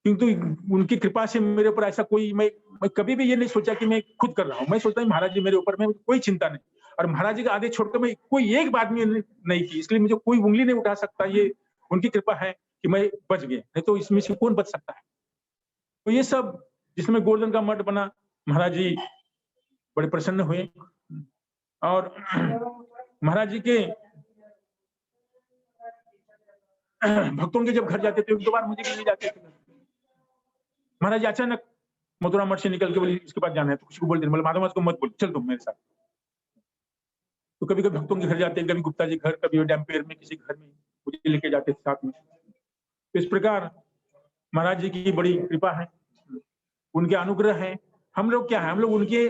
किंतु उनकी कृपा से मेरे ऊपर ऐसा कोई, मैं कभी भी ये नहीं सोचा कि मैं खुद कर रहा हूँ, मैं सोचता हूँ महाराज जी मेरे ऊपर, में कोई चिंता नहीं, और महाराज जी का आदेश छोड़कर मैं कोई एक बात नहीं की, इसलिए मुझे कोई उंगली नहीं उठा सकता, ये उनकी कृपा है कि मैं बच गया, नहीं तो इसमें से कौन बच सकता है। तो ये सब जिसमें गोवर्धन का मठ बना, महाराज जी बड़े प्रसन्न हुए, और महाराज जी के भक्तों के जब घर जाते थे, एक दो बार मुझे भी ले जाते थे महाराज जी। अचानक मथुरा मठ से निकल के बोले इसके पास जाना है, तो किसी को बोलते बोले माधव महाराज को मत बोल, चल तुम मेरे साथ। तो कभी कभी भक्तों के घर जाते, कभी गुप्ता जी घर, कभी डैम्पेयर में किसी घर में मुझे लेके जाते थे साथ में। तो इस प्रकार महाराज जी की बड़ी कृपा है, उनके अनुग्रह है। हम लोग क्या है, हम लोग उनके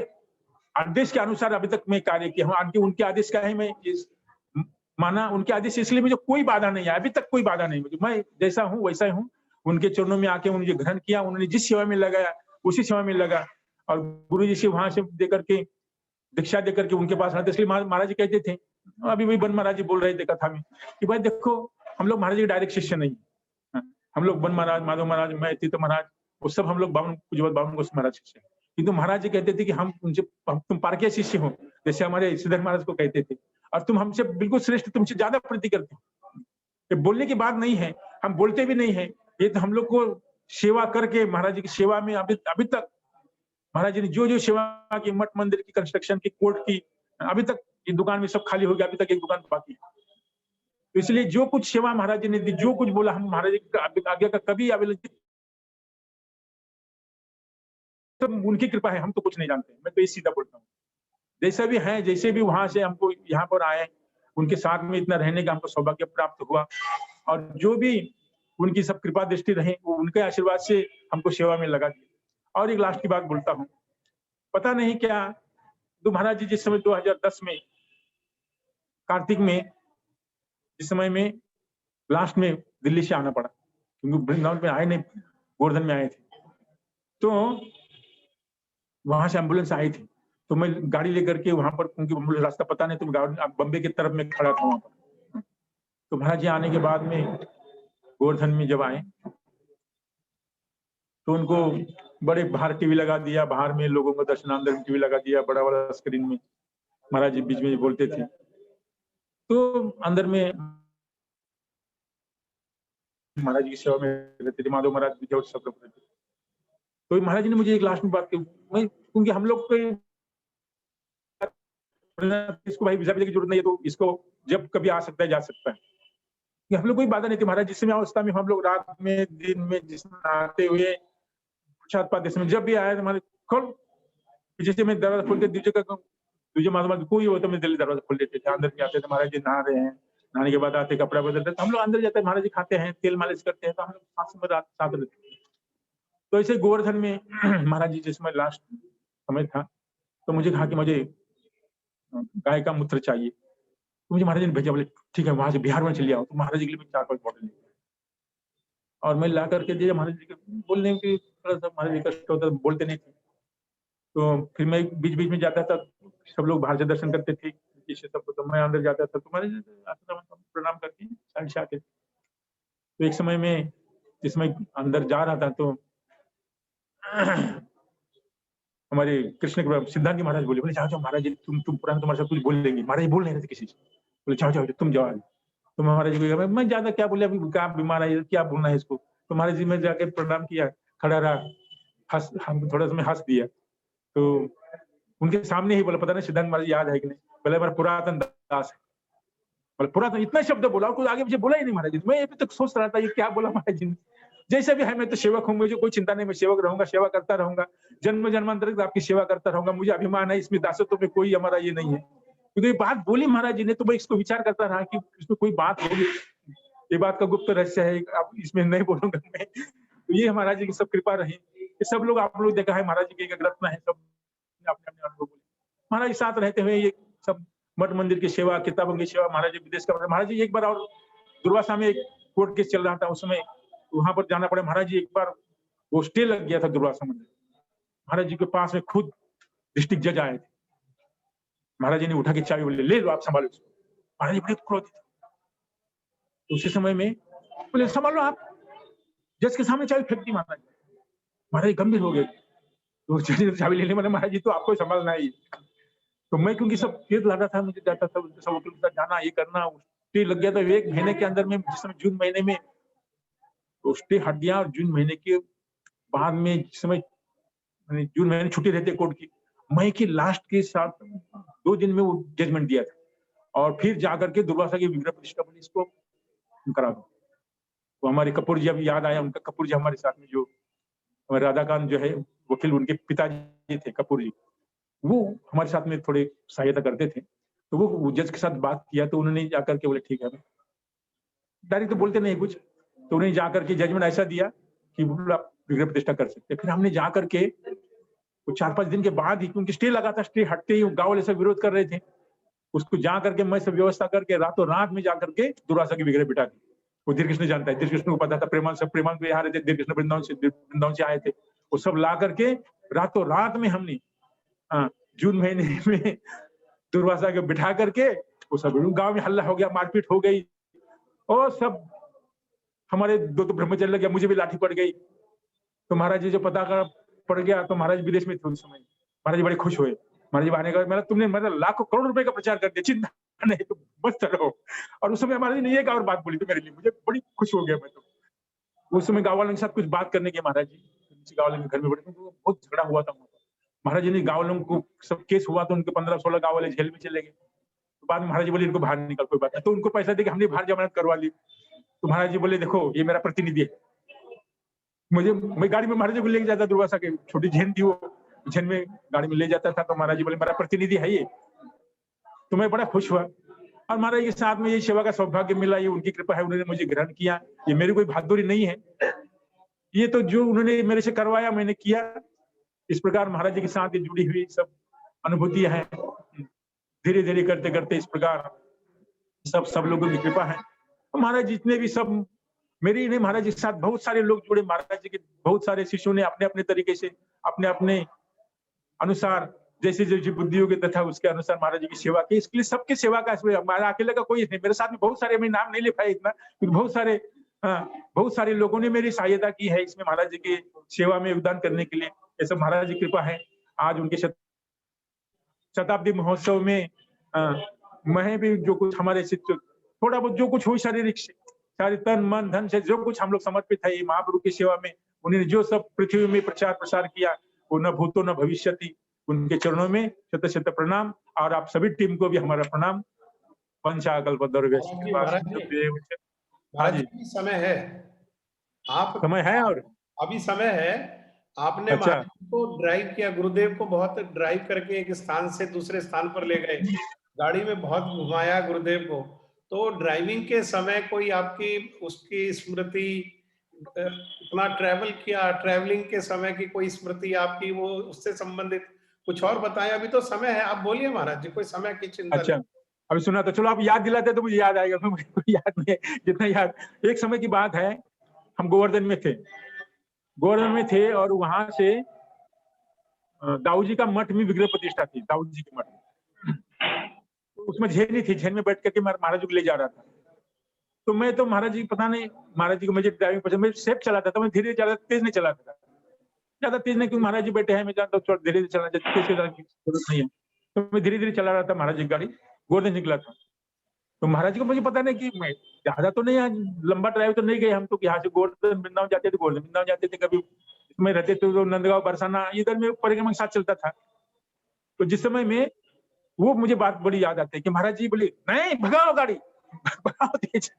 आदेश के अनुसार अभी तक मैं कार्य किया हूँ, उनके आदेश का है मैं माना, उनके आदेश, इसलिए मुझे कोई बाधा नहीं है, अभी तक कोई बाधा नहीं मुझे, मैं जैसा हूँ वैसा ही हूँ। उनके चरणों में आके मुझे ग्रहण किया, उन्होंने जिस सेवा में लगाया उसी सेवा में लगा, और गुरु जी से वहां से देकर के दीक्षा देकर के उनके पास आते। इसलिए महाराज जी कहते थे, अभी वही बन महाराज जी बोल रहे थे कथा में कि भाई देखो हम लोग महाराज जी के डायरेक्ट शिष्य नहीं, हम लोग बन महाराज, माधव महाराज, मैं तीर्थ महाराज, वो सब हम लोग बावन गोस्वामी महाराज शिष्य हैं। किंतु महाराज जी कहते थे कि हम उनसे, तुम पारकीय शिष्य हो, जैसे हमारे श्रीधर महाराज को कहते थे, और तुम हमसे बिल्कुल श्रेष्ठ, तुमसे ज्यादा प्रीति करते हो। ये बोलने की बात नहीं है, हम बोलते भी नहीं है, ये तो हम लोग को सेवा करके, महाराज जी की सेवा में अभी तक महाराज जी ने जो सेवा की, मठ मंदिर की कंस्ट्रक्शन की, कोर्ट की, अभी तक ये दुकान में सब खाली हो गया, अभी तक एक दुकान बाकी है। तो इसलिए जो कुछ सेवा महाराज जी ने दी, जो कुछ बोला, हम महाराज जी की आज्ञा का कभी आवेदन, सब उनकी कृपा है, हम तो कुछ नहीं जानते। मैं तो ये सीधा बोलता हूँ, जैसे भी है, जैसे भी वहां से हमको यहाँ पर आए, उनके साथ में इतना रहने का हमको सौभाग्य प्राप्त हुआ, और जो भी उनकी सब कृपा दृष्टि रहे, वो उनके आशीर्वाद से हमको सेवा में लगा दिया। और एक लास्ट की बात बोलता हूँ, पता नहीं क्या, तो महाराज जी जिस समय 2010 में कार्तिक में, जिस समय में लास्ट में दिल्ली से आना पड़ा, क्योंकि वृंदावन में आए नहीं, गोवर्धन में आए थे, तो वहां से एम्बुलेंस आई थी, तो मैं गाड़ी लेकर के वहां पर, क्योंकि एम्बुलेंस रास्ता पता नहीं, तो बम्बे की तरफ में खड़ा था वहां पर। तो महाराज जी आने के बाद में गोवर्धन में जब आए, तो उनको बड़े बाहर टीवी लगा दिया, बाहर में लोगों को दर्शनांतर टीवी लगा दिया, बड़ा बड़ा स्क्रीन में महाराज जी बीच में बोलते थे। तो अंदर में महाराज जी की सेवा में रहते थे, माधव महाराज भी सब लोग रहते थे। तो महाराज जी ने मुझे एक लास्ट में बात की, मैं, क्योंकि हम लोग को इसको भाई वीजा की जरूरत नहीं है, तो इसको जब कभी आ सकता है, जा सकता है, हम लोग कोई बाधा नहीं थी। महाराज जिस समय अवस्था में हम लोग रात में, दिन में, जिसमें आते हुए में जब भी आए, हमारे खोल, जैसे मैं दरवाजा खोलते, दूसरे माधव कोई होता, मैं दिल्ली दरवाजा खोल देते थे, अंदर भी आते थे, महाराज जी नहा रहे हैं, नहाने के बाद आते, कपड़ा बदलते, तो हम लोग अंदर जाते हैं, महाराज जी खाते हैं, तेल मालिश करते हैं, तो हम लोग साथ रहते हैं। तो ऐसे गोवर्धन में महाराज जी जिसमें लास्ट समय था, तो मुझे कहा कि मुझे गाय का मूत्र चाहिए, तो मुझे महाराज जी ने भेजा, बोले ठीक है वहां से बिहार में चले आओ। तो महाराज जी के लिए 4-5 बॉटल लेके, और मैं ला करके दिया महाराज जी के, बोलने की थोड़ा सा महाराज जी कष्ट होता, बोलते नहीं थे। तो फिर मैं बीच बीच में जाता था, सब लोग बाहर से दर्शन करते थे, तो मैं अंदर जाता था, तो महाराज जी प्रणाम करके साइड से आते थे। तो एक समय में जिसमें अंदर जा रहा था, तो हमारे कृष्ण सिद्धांत महाराज बोले जाओ महाराज जी, तुम पुराने तुम्हारे साथ कुछ बोल लेंगे। महाराज बोल नहीं रहे थे किसी से, बोले जाओ तुम जाओ। तो तो महाराज जी को मैं ज्यादा क्या बोले, अभी क्या बीमार है, क्या बोलना है इसको। तो महाराज जी मैं जाके प्रणाम किया, खड़ा रहा, हम थोड़ा सा मैं हंस दिया। तो उनके सामने ही बोला, पता नहीं सिद्धांत महाराज याद है कि नहीं, बोले हमारा पुरातन दास है, बोले पुरातन, इतना शब्द बोला और कुछ आगे मुझे बोला ही नहीं महाराज जी। मैं अभी तक सोच रहा था ये क्या बोला महाराज जी ने। जैसे भी है मैं तो सेवक हूँ, मुझे कोई चिंता नहीं, मैं सेवक रहूंगा, सेवा करता रहूंगा, जन्म जन्मांतर तक आपकी सेवा करता रहूंगा, मुझे अभिमान है, इसमें दासत्व में कोई हमारा ये नहीं है। क्योंकि ये बात बोली महाराज जी ने तो मैं इसको विचार करता रहा कि इसमें कोई बात होगी, ये बात का गुप्त रहस्य है, अब इसमें नहीं बोलूंगा मैं। तो ये महाराज जी की सब कृपा रही, ये सब लोग आप लोग देखा है महाराज जी की एक रत्न है, सब अपने अपने अनुभव बोले। महाराज जी साथ रहते हुए ये सब मठ मंदिर की सेवा, किताबों की सेवा, महाराज जी विदेश का, महाराज जी एक बार और दुर्वासा में एक कोर्ट केस चल रहा था, उस समय वहां पर जाना पड़ा। महाराज जी एक बार वो स्टे लग गया था दुर्वासा मंदिर, महाराज जी के पास में खुद डिस्ट्रिक्ट जज आए थे। महाराज जी ने उठा के चाबी बोले ले लो आप संभालो इसको। महाराज जी बड़े क्रोधित थे उसी समय में, बोले संभालो आप, जज के सामने चाबी फेंक दी महाराज जी। महाराज जी गंभीर हो गए, तो जज ने चाबी ले ली, महाराज जी तो आपको संभालना है। तो मैं क्योंकि सब केस लगा था, मुझे जाता था सब वकील के साथ जाना, ये करना, स्टे लग गया था 1 महीने के अंदर में। जिस समय जून महीने में तो स्टे हट गया, और जून महीने के बाद में जिस समय जून महीने छुट्टी रहती कोर्ट की, मई की लास्ट के साथ 2 दिन में वो जजमेंट दिया था, और फिर जाकर के दुर्वासा की विग्रह प्रतिष्ठा पुलिस को करा दो। तो हमारे कपूर जी, अभी याद आया उनका, कपूर जी हमारे साथ में जो हमारे राधाकांत जो है वकील, उनके पिताजी थे कपूर जी, वो हमारे साथ में थोड़े सहायता करते थे। तो वो जज के साथ बात किया, तो उन्होंने जाकर के बोले ठीक है, डायरेक्ट तो बोलते नहीं कुछ, तो उन्हें जाकर के जजमेंट ऐसा दिया कि आप विग्रह प्रतिष्ठा कर सकते। फिर हमने जाकर के 4-5 दिन के बाद ही, क्योंकि स्टे लगा था, स्टे हटते ही गांव वाले सब विरोध कर रहे थे, उसको जा करके मैं सब व्यवस्था करके रातों रात में जाकर के दुर्वासा की विग्रह बिठा दी। वो दीर्घकृष्ण जानता है, दीर्घकृष्ण को पता था, प्रेमान भी यहाँ रहते, दीर्घकृष्ण वृंदावन से आए थे, वो सब ला करके रातों रात में हमने जून महीने में दुर्वासा के बिठा करके, वो सब गांव में हल्ला हो गया, मारपीट हो गई, और सब हमारे 2 तो ब्रह्मचर्य लग गया, मुझे भी लाठी पड़ गई। तो महाराज जी जो पता कर पड़ गया, तो महाराज विदेश में थे उस समय, महाराज जी बड़े खुश हुए। महाराज जी आने का मतलब तुमने मतलब लाखों करोड़ रुपए का प्रचार कर दिया, चिंता नहीं, तुम मस्त रहो। और उस समय महाराज जी ने एक और बात बोली थी मेरे लिए, मुझे बड़ी खुश हो गया मैं तो। उस समय गाँव वालों के साथ कुछ बात करने के महाराज जी गाँव वालों के घर में बड़े, बहुत झगड़ा हुआ था। महाराज जी ने गाँव वालों को सब केस हुआ, तो उनके 15-16 गाँव वाले जेल में चले गए। तो बाद में महाराज जी बोले इनको बाहर निकल, कोई बात नहीं, तो उनको पैसा देके हमने बाहर जमानत करवा ली। तो महाराज जी बोले देखो ये मेरा प्रतिनिधि है, मैं गाड़ी में महाराज जी को लेके जाता, दुर्वासा के छोटी झेन थी, वो झेन में गाड़ी में ले जाता था। तो महाराज जी बोले मेरा प्रतिनिधि है ये, तो मैं बड़ा खुश हुआ। और महाराज जी के साथ में ये सेवा का सौभाग्य मिला, ये उनकी कृपा है, उन्होंने मुझे ग्रहण किया, ये मेरी कोई बहादुरी नहीं है, ये तो जो उन्होंने मेरे से करवाया मैंने किया। इस प्रकार महाराज जी के साथ ये जुड़ी हुई सब अनुभूतियां हैं, धीरे धीरे करते करते इस प्रकार सब लोगों की कृपा है। महाराज जितने भी सब मेरे ही नहीं, महाराज जी के साथ बहुत सारे लोग जुड़े, महाराज जी के बहुत सारे शिष्यों ने अपने अपने तरीके से अपने अपने अनुसार जैसे जैसी बुद्धि होगी तथा उसके अनुसार महाराज जी की सेवा की। इसके लिए सबकी सेवा का, इसमें हमारा अकेले का कोई नहीं, मेरे साथ में बहुत सारे, मैं नाम नहीं ले पाया इतना, क्योंकि बहुत सारे लोगों ने मेरी सहायता की है इसमें महाराज जी की सेवा में योगदान करने के लिए। ये सब महाराज जी की कृपा है। आज उनके शताब्दी महोत्सव में मैं भी जो कुछ हमारे से थोड़ा बहुत जो कुछ हुई शारीरिक से, सारे तन मन धन से जो कुछ हम लोग समर्पित है ये महाप्रभु की सेवा में, उन्होंने जो सब पृथ्वी में प्रचार प्रसार किया वो न भूतो न भविष्यति, उनके चरणों में शत शत प्रणाम। और आप सभी टीम को भी हमारा प्रणाम। समय है, आप समय है और अभी समय है। आपने अच्छा। को ड्राइव किया, गुरुदेव को बहुत ड्राइव करके एक स्थान से दूसरे स्थान पर ले गए, गाड़ी में बहुत घुमाया गुरुदेव को। तो ड्राइविंग के समय कोई आपकी उसकी स्मृति, इतना ट्रैवल किया, ट्रैवलिंग के समय की कोई स्मृति आपकी, वो उससे संबंधित कुछ और बताएं। अभी तो समय है, आप बोलिए महाराज जी, कोई समय की चिंता अच्छा नहीं। अभी सुना तो चलो आप याद दिलाते तो मुझे याद आएगा, मुझे कोई याद नहीं है जितना याद। एक समय की बात है, हम गोवर्धन में थे और वहां से दाऊ जी का मठ में विग्रह प्रतिष्ठा थी, दाऊ जी के मठ में। उसमें झेन नहीं थी, झेन में बैठ करके महाराज जी को ले जा रहा था। तो मैं तो महाराज जी पता नहीं, महाराज जी को मुझे ड्राइविंग पसंद, मैं सेफ चलाता था, मैं धीरे चलाता, तेज नहीं चलाता था, ज्यादा तेज नहीं, क्योंकि महाराज जी बैठे हैं, मैं जानता हूँ धीरे धीरे चलाना, तेज चलाने की जरूरत नहीं है। तो मैं धीरे धीरे चला रहा था महाराज जी गाड़ी, गोवर्धन निकला था। तो महाराज जी को मुझे पता नहीं कि मैं ज्यादा तो नहीं, लंबा ड्राइव तो नहीं गए हम तो, यहाँ से गोवर्धन वृंदावन जाते थे, गोवर्धन वृंदावन जाते थे, कभी इसमें रहते थे तो नंदगांव बरसाना इधर में परिक्रमा के साथ चलता था। तो जिस समय में वो मुझे बात बड़ी याद आती है कि महाराज जी बोले नहीं भगाओ गाड़ी, भगाओ तेज।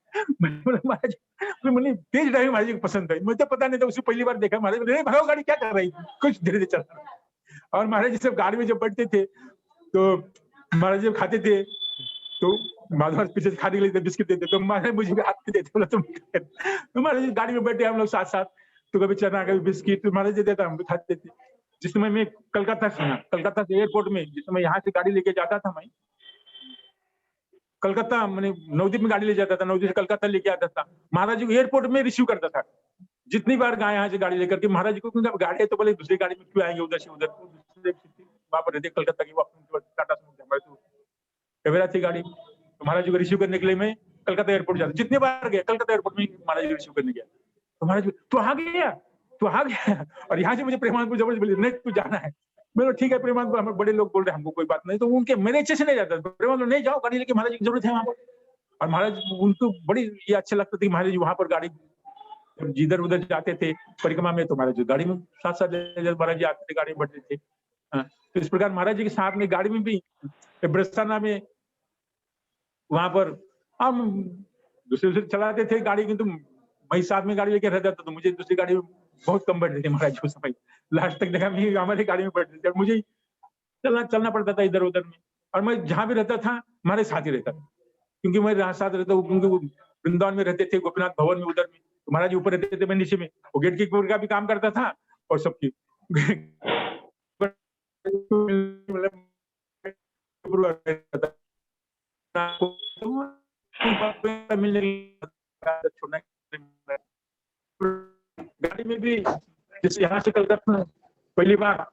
मैंने बोला महाराज जी, मैंने तेज ड्राइविंग महाराज जी को पसंद है, मुझे पता नहीं था, उसे पहली बार देखा। महाराज बोले नहीं भगाओ गाड़ी, क्या कर रही, कुछ धीरे धीरे चल रहा। और महाराज जी सब गाड़ी में जब बैठते थे तो महाराज जी खाते थे तो माधव पीछे से खाने के लिए बिस्किट देते, तो महाराज मुझे भी हाथ में देते, बोला तुम तो महाराज जी गाड़ी में बैठे हम लोग साथ साथ, तो कभी चना कभी बिस्किट, तो महाराज जी देता, हम भी खाते थे। जिस समय मैं कलकत्ता से एयरपोर्ट में, जिस समय यहाँ से गाड़ी लेके जाता था मैं कलकत्ता, मैंने नवदीप में गाड़ी ले जाता था, नवदीप से कलकत्ता लेके आता था, महाराज जी को एयरपोर्ट में रिसीव करता था। जितनी बार गए यहाँ से गाड़ी लेकर के महाराज जी को, क्योंकि गाड़ी है तो बोले दूसरी गाड़ी में क्यों आएंगे उधर से उधर, वहां पर रहते कलकत्ता की, टाटा टवेरा थी गाड़ी, तो महाराज जी को रिसीव करने के लिए मैं कलकत्ता एयरपोर्ट जाता, जितने बार गया कलकत्ता एयरपोर्ट में महाराज जी को रिसीव करने गया। तो महाराज जी तो आ गया, और यहाँ से मुझे प्रेमानंद जबरदस्त बोले नहीं तू जाना है। मैं ठीक है प्रेमानंद, हमें बड़े लोग बोल रहे हैं हमको कोई बात नहीं, तो उनके मेरे इच्छे से नहीं जाता, प्रेमानंद नहीं जाओ गाड़ी लेके, महाराज जी की जरूरत है वहां पर। और महाराज उनको बड़ी ये अच्छा लगता था कि महाराज जी वहां पर गाड़ी जिधर उधर जाते थे परिक्रमा में, तो महाराज जी गाड़ी में साथ साथ महाराज जी आते थे, गाड़ी में बैठते थे। तो इस प्रकार महाराज जी के साथ में गाड़ी में भी ब्रस्ताना में वहां पर हम दूसरे चलाते थे गाड़ी, किंतु मैं साथ में गाड़ी लेके रहता था तो मुझे दूसरी गाड़ी में बहुत कम बैठते थे महाराज जी उस समय। लास्ट तक देखा मैं हमारी गाड़ी में बैठते थे, मुझे चलना पड़ता था इधर उधर में, और मैं जहां भी रहता था हमारे साथ ही रहता था, क्योंकि मैं साथ रहता हूँ, क्योंकि वो वृंदावन में रहते थे, गोपीनाथ भवन में उधर में, तो महाराज जी ऊपर रहते थे, मैं नीचे में, वो गेट कीपर का भी काम करता था और सबकी गाड़ी में भी, जैसे यहाँ से कलकत्ता पहली बार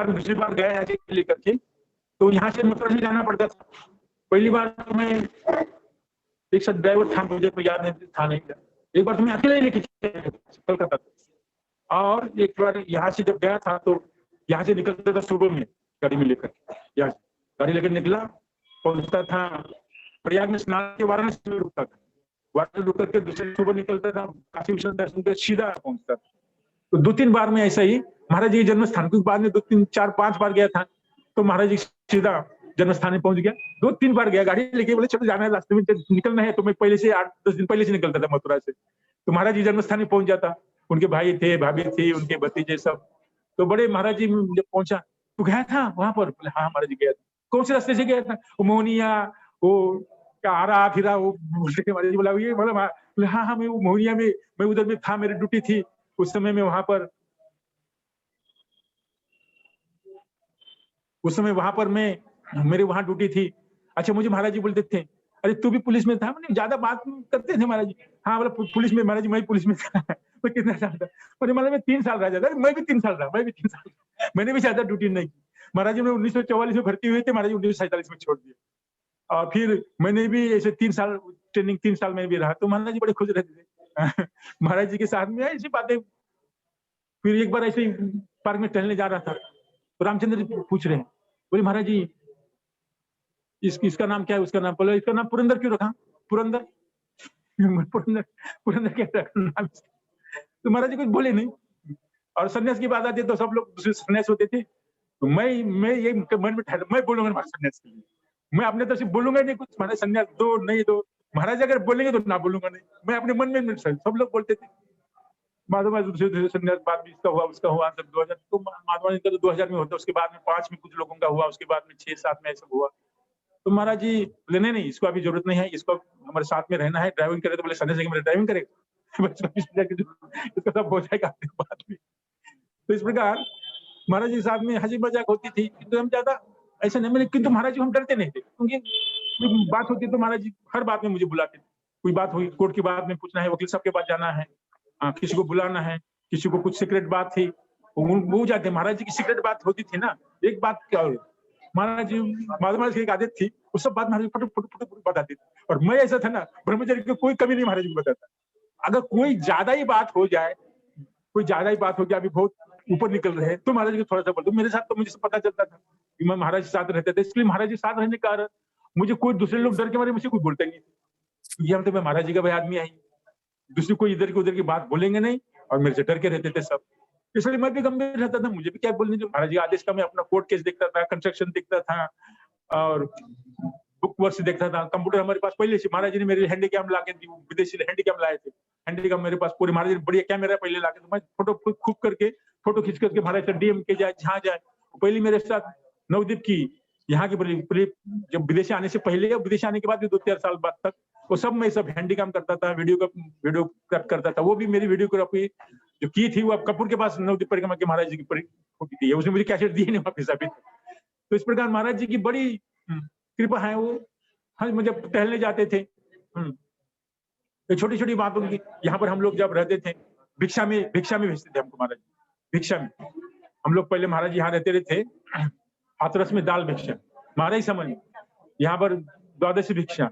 दूसरी बार गया लेकर के, तो यहाँ से मथुरा से जाना पड़ता था। पहली बार तो मैं एक साथ ड्राइवर था, मुझे तो याद नहीं था, नहीं एक बार तो मैं अकेले लेके कलकत्ता, और एक बार यहाँ से जब गया था तो यहाँ से निकलता था सुबह में गाड़ी में लेकर, यहाँ गाड़ी लेकर निकला, पहुंचता था प्रयाग में, स्नान के वाराणसी में रुकता था, वाराणसी रुक करके दूसरे सुबह निकलता था, काशी विश्वनाथ दर्शन कर सीधा पहुंचता था। तो 2-3 बार में ऐसा ही महाराज जी के जन्म स्थान, के बाद में 2-3-4-5 बार गया था, तो महाराज जी सीधा जन्म स्थान में पहुंच गया। 2-3 बार गया गाड़ी लेके, बोले चलो जाना है, रास्ते में निकलना है, तो मैं पहले से 8-10 दिन पहले से निकलता था मथुरा से, तो महाराज जी जन्म स्थान में पहुंच जाता, उनके भाई थे, भाभी थी, उनके भतीजे सब, तो बड़े महाराज जी जब पहुंचा, तो गया था वहां पर, बोले हाँ महाराज जी गया था। कौन से रास्ते से गया था? वो मोहनिया, वो क्या आ रहा फिरा, वो महाराज जी बोला ये, बोले हाँ मैं वो मोहनिया में, मैं उधर में था, मेरी ड्यूटी थी उस समय में वहां पर, मेरे वहां ड्यूटी थी। अच्छा, मुझे महाराज जी बोलते थे अरे तू भी पुलिस में था? मैंने ज्यादा बात करते थे महाराज जी, हाँ बोला पुलिस में महाराज जी, मैं पुलिस में था। मैं कितना साल था? मुझे मतलब मैं 3 साल रह जाता, मैं भी 3 साल रहा, मैंने भी ज्यादा ड्यूटी नहीं की। महाराज जी ने 1944 में भर्ती हुए थे, महाराज जी 1947 में छोड़ दिया, और फिर मैंने भी ऐसे 3 साल ट्रेनिंग, 3 साल में भी रहा, तो महाराज जी बड़े खुश रहते थे महाराज जी के साथ में ऐसी बातें। फिर एक बार ऐसे ही पार्क में टहलने जा रहा था, तो रामचंद्र जी पूछ रहे हैं, बोले महाराज जी इसका नाम क्या है, उसका नाम, बोले इसका नाम पुरंदर क्यों रखा? पुरंदर क्या रखा नाम? तो महाराज जी कुछ बोले नहीं। और सन्यास की बात आती है तो सब लोग दूसरे सन्यास होते थे, तो मैं ये मन में ठहरा, मैं बोलूंगा महाराज सन्यास के लिए, मैं अपने तरफ से बोलूंगा नहीं कुछ, महाराज सन्यास दो नहीं दो, महाराज अगर बोलेंगे तो ना बोलूंगा नहीं, मैं अपने मन में, सब लोग बोलते थे। माधव दूसरे सन्यास, बाद में इसका हुआ उसका हुआ, सब 2000, तो माधव का तो 2000 में होता, उसके बाद में 5 में कुछ लोगों का हुआ, उसके बाद में 6-7 में ऐसा हुआ। तो महाराज जी बोले नहीं इसको अभी जरूरत नहीं है, इसको हमारे साथ में रहना है, ड्राइविंग करे, तो बोले सन्यास लेके ड्राइविंग करेगा इसका सब हो जाएगा बाद में। तो इस प्रकार महाराज जी के साथ में हंसी मजाक होती थी, तो हम ज्यादा ऐसा नहीं, किंतु महाराज जी हम डरते नहीं थे, क्योंकि बात होती तो महाराज जी हर बात में मुझे बुलाते थे। कोई बात हुई, कोर्ट की बात में पूछना है, वकील साहब के पास जाना है, किसी को बुलाना है, किसी को कुछ सीक्रेट बात थी, वो जाते। महाराज जी की सीक्रेट बात होती थी ना, एक बात क्या, महाराज जी महाराज की एक आदत थी, वो सब बात महाराज जी फट बताते थे, और मैं ऐसा था ना ब्रह्मचर्य की कोई कमी नहीं महाराज जी को बताता। अगर कोई ज्यादा ही बात हो जाए, अभी बहुत ऊपर निकल रहे हैं, तो महाराज जी को थोड़ा सा बोलते। मेरे साथ तो मुझे पता चलता था कि मैं महाराज के साथ रहते थे, इसलिए महाराज जी साथ रहने का कारण मुझे कोई दूसरे लोग डर के मारे मुझसे कोई बोलता ही नहीं, ये हम तो मैं महाराज जी का भाई आदमी आई, दूसरी कोई इधर की उधर की बात बोलेंगे नहीं, और मेरे से डर के रहते थे सब। इसलिए मैं भी गंभीर रहता था, मुझे भी क्या बोलने, जो महाराज जी आदेश का मैं अपना कोर्ट केस देखता था, कंस्ट्रक्शन देखता था, और बुक वर्क देखता था। कंप्यूटर हमारे पास पहले से महाराज जी ने मेरे हैंडीकैम ला के दी, विदेशी हैंडीकैम लाए थे, हैंडीकैम मेरे पास पूरे महाराज जी ने बढ़िया कैमरा पहले ला के, तो मैं फोटो खूब करके फोटो खींच करके महाराज से डीएम के जाए जहाँ जाए, पहले मेरे साथ नवदीप की यहाँ की जब विदेश आने से पहले और विदेश आने के बाद भी 2-4 साल बाद तक वो सब मैं सब हैंडीकैम करता था, वीडियो करता था। वो भी मेरी वीडियोग्राफी जो की थी वो अब कपूर के पास नवदीप परिक्रमा के महाराज जी की उसने मुझे कैसेट दिए नहीं वापिस अभी। तो इस प्रकार महाराज जी की बड़ी कृपा है। वो हम जब टहलने जाते थे तो छोटी छोटी बात उनकी, यहाँ पर हम लोग जब रहते थे भिक्षा में भेजते थे हमको महाराज, भिक्षा में हम लोग पहले महाराज यहाँ रहते थे, हाथरस में दाल भिक्षा, महाराज समझ यहाँ पर द्वादशी भिक्षा,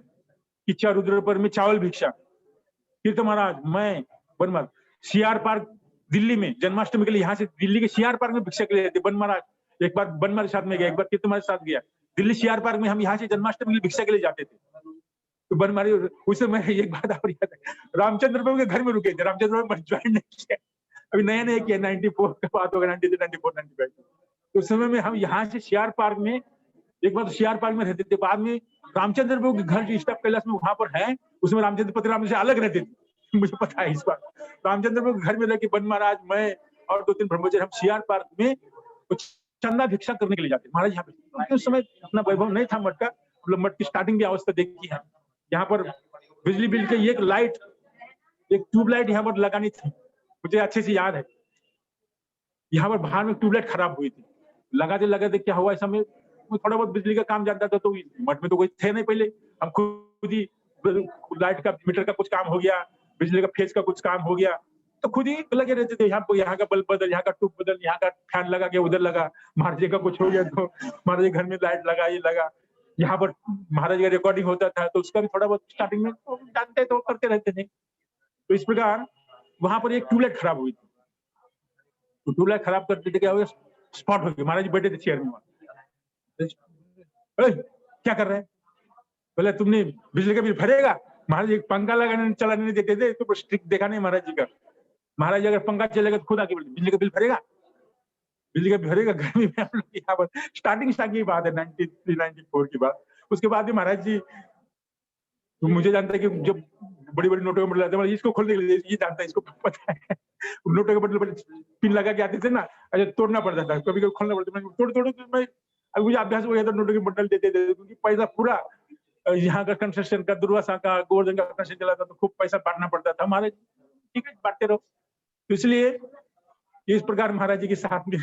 किच्चा रुद्रपुर में चावल भिक्षा, फिर तो महाराज मैं बनमर सीआर पार्क दिल्ली में जन्माष्टमी के लिए यहाँ से दिल्ली के सीआर पार्क में भिक्षा के लिए थे। बन महाराज एक बार बन महाराज साथ में गया, एक बार कीर्तन महाराज साथ गया, दिल्ली सीआर पार्क में हम यहाँ से जन्माष्टमी के लिए भिक्षा के लिए जाते थे। तो बन महाराज उससे मैं एक बात और याद है, रामचंद्र प्रभु के घर में रुके थे, रामचंद्र प्रभु ज्वाइन नहीं किया, अभी नया नया किया, 94 का बात होगा, 93, 94, 95। तो उस समय में हम यहाँ से सीआर पार्क में एक बार सीआर पार्क में रहते थे, बाद में रामचंद्र प्रभु के घर जो स्टाफ कैलाश में वहां पर है उसमें रामचंद्र पतिराम से अलग रहते थे, मुझे पता है इस बार। रामचंद्र प्रभु के घर में रह के बन महाराज मैं और 2-3 ब्रह्मचारी हम सीआर पार्क में चंदा भिक्षा करने के लिए जाते महाराज। यहाँ पे उस समय अपना वैभव नहीं था मठ का, मतलब मठ की स्टार्टिंग की अवस्था देखी है। यहाँ पर बिजली बिल के एक लाइट, एक ट्यूबलाइट यहाँ पर लगानी थी, मुझे अच्छे से याद है। यहाँ पर बाहर में ट्यूबलाइट खराब हुई थी, लगाते क्या हुआ, इस समय थोड़ा बहुत बिजली का काम जानता था, तो मठ में तो कोई थे नहीं पहले, हम खुद ही लाइट का मीटर का कुछ काम हो गया, बिजली का फेज का कुछ काम हो गया, तो खुद ही लगे रहते थे। यहाँ का बल्ब बदल, यहाँ का ट्यूब बदल, यहाँ का फैन लगा के उधर लगा, महाराज जी का कुछ हो गया तो महाराज जी घर में लाइट लगा, ये लगा। यहाँ पर महाराज का रिकॉर्डिंग होता था तो उसका भी थोड़ा बहुत स्टार्टिंग में जानते तो करते रहते थे। तो इस प्रकार वहां पर एक ट्यूबलाइट खराब हुई थी, तो ट्यूबलाइट खराब करते थे, क्या हो गया, स्पॉट हो गया। महाराज जी बैठे थे चेयर में, क्या कर रहे हैं, बोले तुमने बिजली का बिल भरेगा। महाराज जी पंखा लगाने चलाने नहीं देते थे, तो स्ट्रिक्ट देखा नहीं महाराज जी का। महाराज जी अगर पंखा चलेगा तो खुद आके बोले बिजली का बिल भरेगा, बिजली का बिल भरेगा। गर्मी में हम लोग यहाँ पर स्टार्टिंग की बात है 93-94 की बात। उसके बाद भी महाराज जी, तो मुझे जानता है कि जब बड़ी बड़ी नोटों का बटन लाते हैं, इसको खोलने के लिए ये जानता है, इसको पता है नोटों के बटन पर पिन लगा के आते थे ना, अच्छा तोड़ना पड़ता था, कभी कभी खोलना पड़ता था, तोड़ मैं अब मुझे अभ्यास हो गया था, नोटों के बटन देते थे, क्योंकि पैसा पूरा यहाँ का कंस्ट्रक्शन का, दुर्वासा का, गोवर्धन का कंस्ट्रक्शन चला था, तो खूब पैसा बांटना पड़ता था। महाराज ठीक है बांटते रहो। तो इसलिए इस प्रकार महाराज जी के साथ में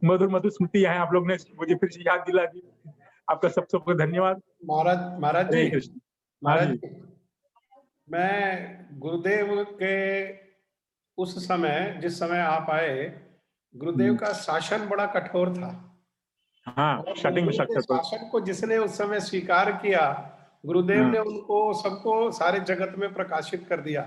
मधुर मधुर स्मृति है, आप लोग ने मुझे फिर से याद दिला दी, आपका सबको धन्यवाद। महाराज जी, मैं गुरुदेव के उस समय, जिस समय आप आए, गुरुदेव का शासन बड़ा कठोर था। हाँ, स्टार्टिंग में शासन को जिसने उस समय स्वीकार किया, गुरुदेव ने उनको सबको सारे जगत में प्रकाशित कर दिया।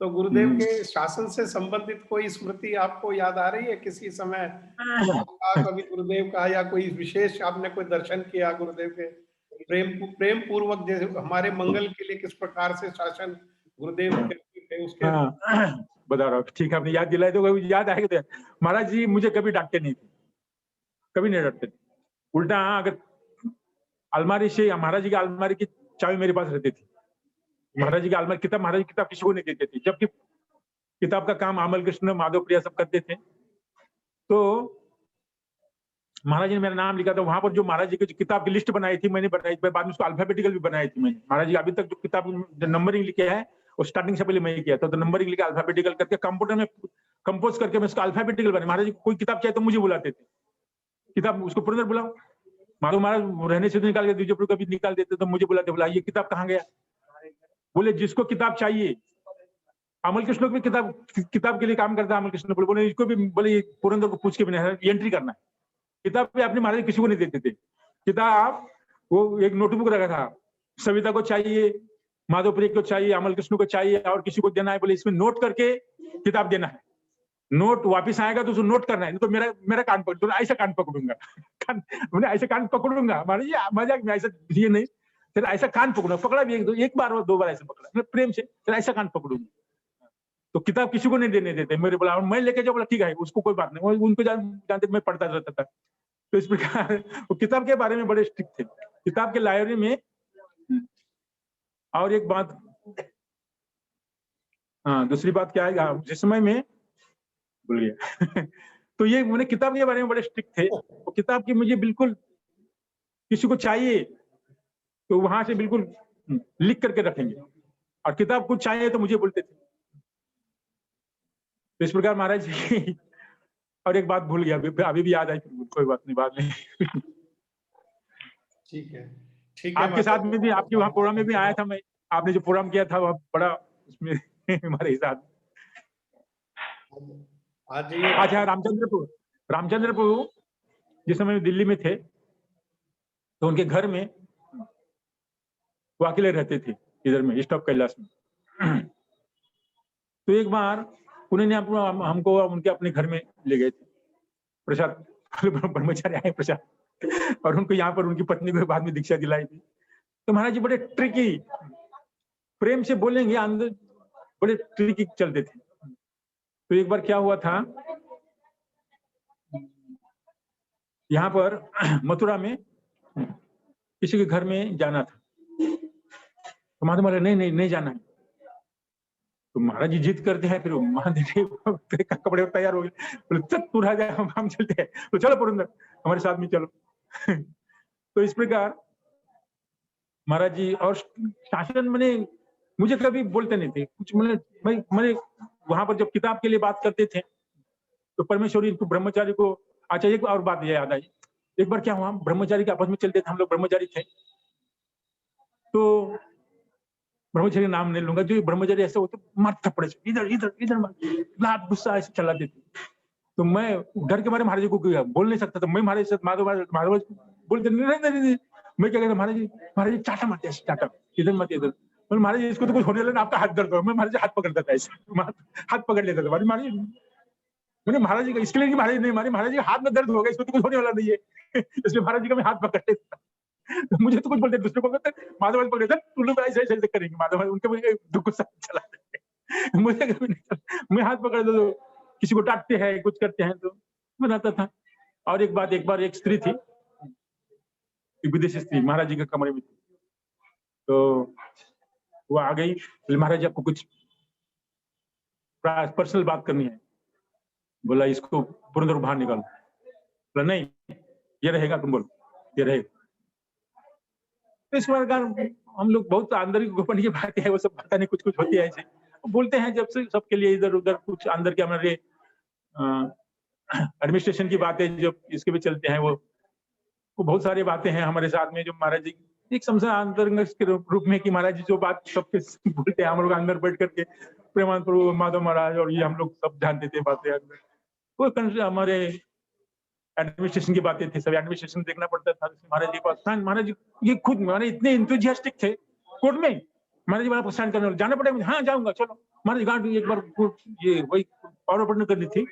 तो गुरुदेव के शासन से संबंधित कोई स्मृति आपको याद आ रही है किसी समय, कभी गुरुदेव का, या कोई विशेष आपने कोई दर्शन किया गुरुदेव के, प्रेम पूर्वक, जैसे हमारे मंगल के लिए किस प्रकार से शासन गुरुदेव करते थे उसके बता रहा हूँ। ठीक है, आपने याद दिलाए तो याद आएगा। महाराज जी मुझे कभी डांटते नहीं थे, कभी नहीं डांटते थे, उल्टा अगर अलमारी से, महाराज जी की अलमारी की चाबी मेरे पास रहती थी, महाराज जी की अलमारी किताब, महाराज जी किताब किसी को नहीं देते थे, जबकि किताब का काम अमल कृष्ण, माधव प्रिया सब करते थे। तो महाराज जी ने मेरा नाम लिखा था वहां पर, जो महाराज जी की किताब की लिस्ट बनाई थी मैंने बनाई थी, बाद में उसको अल्फाबेटिकल भी बनाई थी मैंने। महाराज जी अभी तक जो किताब नंबरिंग लिखे है वो स्टार्टिंग से पहले मैं ही किया था, तो नंबरिंग लिखा अल्फाबेटिकल करके कंप्यूटर में कंपोज करके मैं उसको अल्फाबेटिकल बने। महाराज जी कोई किताब चाहिए तो मुझे बुलाते थे, किताब उसको पुरंदर बुलाओ, माधव महाराज रहने से निकाल के द्विजयपुर कभी निकाल देते, तो मुझे बुलाते, बोला ये किताब कहाँ गया, बोले जिसको किताब चाहिए, अमल कृष्ण भी किताब के लिए काम करता है, अमल कृष्ण बोले इसको भी, बोले पुरंदर को पूछ के भी एंट्री करना है। किताब पे अपने महाराज किसी को नहीं देते थे किताब, वो एक नोटबुक रखा था, सविता को चाहिए, माधव प्रिय को चाहिए, अमल कृष्ण को चाहिए, और किसी को देना है, बोले इसमें नोट करके किताब देना है, नोट वापिस आएगा तो उसको नोट करना है, नहीं तो मेरा कान पकड़, ऐसा कान पकड़ूंगा, मैंने ऐसे कान पकड़ूंगा। महाराज जी मजाक में, ऐसा ये नहीं, तेरा ऐसा कान पकड़ो, पकड़ा भी एक बार और 2 बार ऐसे पकड़ा, मैं प्रेम से तेरा ऐसा कान पकड़ूंगी। तो किताब किसी को नहीं देने देते, मेरे बोला मैं लेके जाऊँ, बोला ठीक है, उसको कोई बात नहीं, वो उनको जानते मैं पढ़ता रहता था। तो इस प्रकार वो किताब के बारे में बड़े स्ट्रिक्ट थे, किताब के लाइब्रेरी में। और एक बात, हाँ दूसरी बात क्या है, जिस समय में भूल गया तो ये मैंने किताब के बारे में बड़े स्ट्रिक्ट थे, तो किताब की मुझे बिल्कुल किसी को चाहिए तो वहां से बिल्कुल लिख करके रखेंगे, और किताब कुछ चाहिए तो मुझे बोलते थे। तो इस प्रकार महाराज जी और एक बात भूल गया, अभी भी याद आई, कोई बात नहीं, बाद में ठीक है, ठीक है। आपके साथ में भी, आपके वहाँ प्रोग्राम में भी आया था मैं, आपने जो प्रोग्राम किया था वह बड़ा उसमें हमारे साथ। आज ये अच्छा, रामचंद्र प्रभु जिस समय दिल्ली में थे तो उनके घर में वो अकेले रहते थे, इधर में स्टॉप कैलाश में। तो एक बार उन्होंने हमको उनके अपने घर में ले गए थे, प्रसाद ब्रह्मचारी आए प्रसाद, और उनको यहाँ पर उनकी पत्नी को बाद में दीक्षा दिलाई थी। तो महाराज जी बड़े ट्रिकी, प्रेम से बोलेंगे अंदर बड़े ट्रिकी चलते थे। तो एक बार क्या हुआ था, यहाँ पर मथुरा में किसी के घर में जाना था, तो महादेव बोले नहीं जाना है। तो महाराज जी जिद करते हैं, फिर महादेव कपड़े तैयार हो गए, बोले चल तू रह जाए, हम चलते हैं। तो चलो पुरंदर हमारे साथ में चलो तो इस प्रकार महाराज जी, और शासन मैंने मुझे कभी बोलते नहीं थे कुछ, मैंने वहां पर जब किताब के लिए बात करते थे तो परमेश्वरी इनको ब्रह्मचारी को, अच्छा एक और बात ये याद आई, एक बार क्या हुआ, ब्रह्मचारी के आपस में चलते थे, हम लोग ब्रह्मचारी थे, तो ब्रह्मचारी नाम नहीं लूंगा, जो ब्रह्मचारी ऐसे होते मार थप्पड़े से इधर लात गुस्सा ऐसे चला देते। तो मैं डर के मारे महाराज जी को बोल नहीं सकता था, मैं महाराज से माधव बोलते नहीं, मैं क्या कहता, महाराज जी चाटा मारते हैं, चाटा इधर मत इधर, महाराज जी इसको तो कुछ होने लगा, आपका हाथ दर्द हो, मैं महाराज जी हाथ पकड़ता था, ऐसे हाथ पकड़ लेता था महाराज जी। मैंने महाराज जी का इसके लिए कि महाराज नहीं मारे, महाराज जी हाथ में दर्द हो गया, इसको तो कुछ होने वाला नहीं है इसलिए महाराज जी का मैं हाथ पकड़ लेता। मुझे तो कुछ बोलते, दूसरे को बोलते माधव पकड़े थे, तुम लोग ऐसे ऐसे करेंगे, माधव उनके मुझे दुख गुस्सा चला देंगे, मुझे कभी नहीं, मैं हाथ पकड़ दो, किसी को डांटते हैं कुछ करते हैं तो बनाता था। और एक बार एक स्त्री थी, विदेशी स्त्री, महाराज जी के कमरे में थी, तो वो आ गई, महाराज जी आपको कुछ पर्सनल बात करनी है। बोला इसको पुरंदर बाहर निकालो, बोला नहीं ये रहेगा, तुम बोलो ये रहेगा। तो इस प्रकार हम लोग बहुत अंदर की गोपनीय बातें है, वो सब पता नहीं कुछ होती है ऐसे बोलते हैं, जब से सबके लिए इधर उधर कुछ अंदर के हमारे एडमिनिस्ट्रेशन की बातें जो इसके भी चलते हैं, वो बहुत सारी बातें हैं हमारे साथ में, जो महाराज जी एक समझा अंतरंग के रूप में कि महाराज जी जो बात सबके बोलते हैं, हम लोग अंदर बैठ करके प्रेमानंद प्रभु, माधव महाराज और ये हम लोग सब जानते थे बातें अंदर। वो हमारे एडमिनिस्ट्रेशन की बातें थी, सब एडमिनिस्ट्रेशन देखना पड़ता था महाराज जी के पास। महाराज जी ये खुद माने इतने इंथुजियास्टिक थे, कोर्ट में महाराज जी बड़ा साइन करने जाना पड़ेगा, हाँ जाऊंगा चलो। महाराज गांड एक बार ये वही पावर ऑफ करनी थी,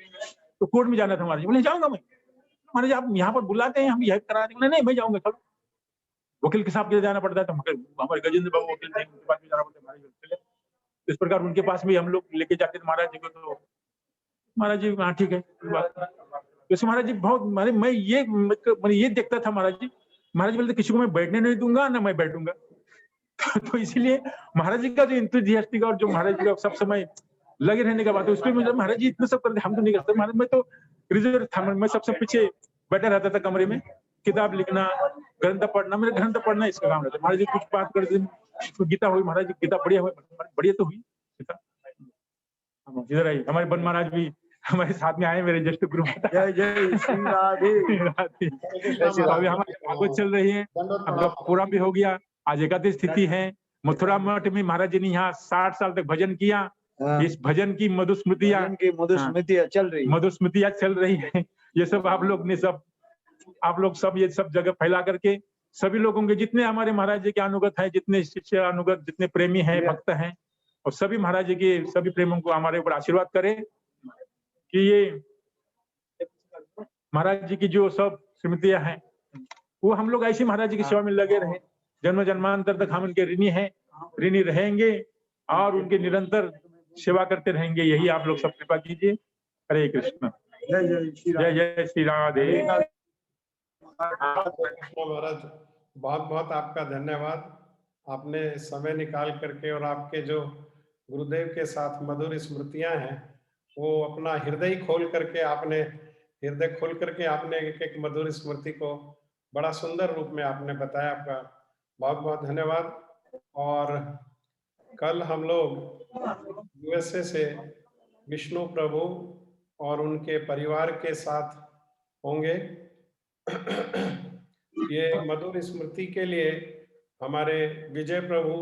तो कोर्ट में जाना था, महाराज बोले जाऊंगा मैं। महाराज जी आप यहाँ पर बुलाते हैं, हम यह करा देंगे, नहीं मैं जाऊंगा चलो। वकील के साहब के जाना पड़ता था, हमारे गजेंद्र बाबू वकील थे, उनके पास भी जाना पड़ता महाराज। इस प्रकार उनके पास भी हम लोग लेके जाते थे महाराज जी को, तो महाराज जी हाँ ठीक है वैसे महाराज जी बहुत मैं ये देखता था महाराज जी बोलते किसी को मैं बैठने नहीं दूंगा ना मैं बैठूंगा तो इसीलिए महाराज जी का जो इंथुजियास्टिक और जो महाराज जी का सब समय लगे रहने का बात है, उसमें मतलब महाराज जी इतना सब करते, हम तो नहीं करते। महाराज मैं तो रिजर्व था, मैं सबसे पीछे बैठा रहता था कमरे में, किताब लिखना, ग्रंथ पढ़ना, मेरा ग्रंथ पढ़ना इसका काम रहता। महाराज जी कुछ बात करते, गीता हुई, महाराज जी गीता बढ़िया हुई, बढ़िया तो हुई गीता। इधर आई हमारे बन महाराज भी हमारे साथ में आए, मेरे ज्येष्ठ गुरु। जय जय श्री राधे। अभी हमारी भागवत चल रही है, आपका पूरा भी हो गया। आज एकादश तिथि है, मथुरा मठ में महाराज जी ने यहाँ 60 साल तक भजन किया। इस भजन की मधुस्मृतियां चल रही है। ये सब आप लोग सब ये सब जगह फैला करके सभी लोगों के, जितने हमारे महाराज जी के अनुगत है, जितने शिष्य अनुगत, जितने प्रेमी हैं, भक्त हैं, और सभी महाराज जी के सभी प्रेमों को हमारे ऊपर आशीर्वाद करें कि ये महाराज जी की जो सब स्मृतियां हैं वो हम लोग ऐसी महाराज जी की सेवा में लगे रहे। जन्म जन्मांतर तक हम उनके ऋणी हैं, ऋणी रहेंगे और उनके निरंतर सेवा करते रहेंगे। यही आप लोग सब कृपा कीजिए। हरे कृष्ण। जय जय श्री राधे। महाराज बहुत बहुत आपका धन्यवाद। आपने समय निकाल करके और आपके जो गुरुदेव के साथ मधुर स्मृतियां हैं वो अपना हृदय खोल करके आपने एक एक मधुर स्मृति को बड़ा सुंदर रूप में आपने बताया। आपका बहुत बहुत धन्यवाद। और कल हम लोग यूएसए से विष्णु प्रभु और उनके परिवार के साथ होंगे। ये मधुर स्मृति के लिए हमारे विजय प्रभु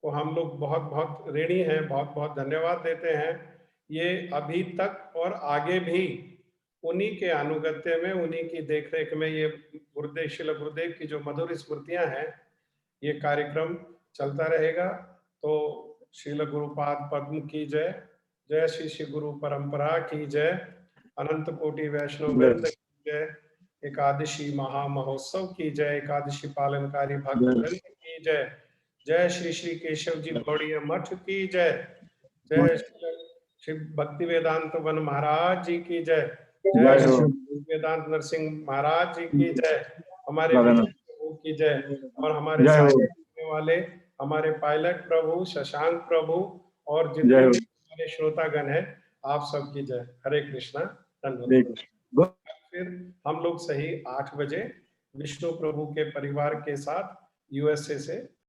को हम लोग बहुत बहुत ऋणी हैं, बहुत बहुत धन्यवाद देते हैं। ये अभी तक और आगे भी उन्हीं के अनुगत्य में, उन्हीं की देखरेख में ये गुरुदेव श्रील गुरुदेव की जो मधुर स्मृतियां हैं ये कार्यक्रम चलता रहेगा। तो श्रील गुरुपाद पद्म की जय, जय श्री श्री गुरु परंपरा की जय, अनंत कोटि वैष्णव वृंद की जय, एकादशी महामहोत्सव की जय, एकादशी पालनकारी भक्त वृंद की जय, जय श्री श्री केशव जी गौड़ीय मठ की जय, जय श्री भक्ति वेदांत वन महाराज जी की जय, जय श्री वेदांत नरसिंह महाराज जी की जय, हमारे प्रभु की जय, और हमारे साथ वाले हमारे पायलट प्रभु शशांक प्रभु और जितने भी हमारे श्रोतागण है आप सबकी जय। हरे कृष्णा। धन्यवाद। फिर हम लोग सही 8 बजे विष्णु प्रभु के परिवार के साथ यूएसए से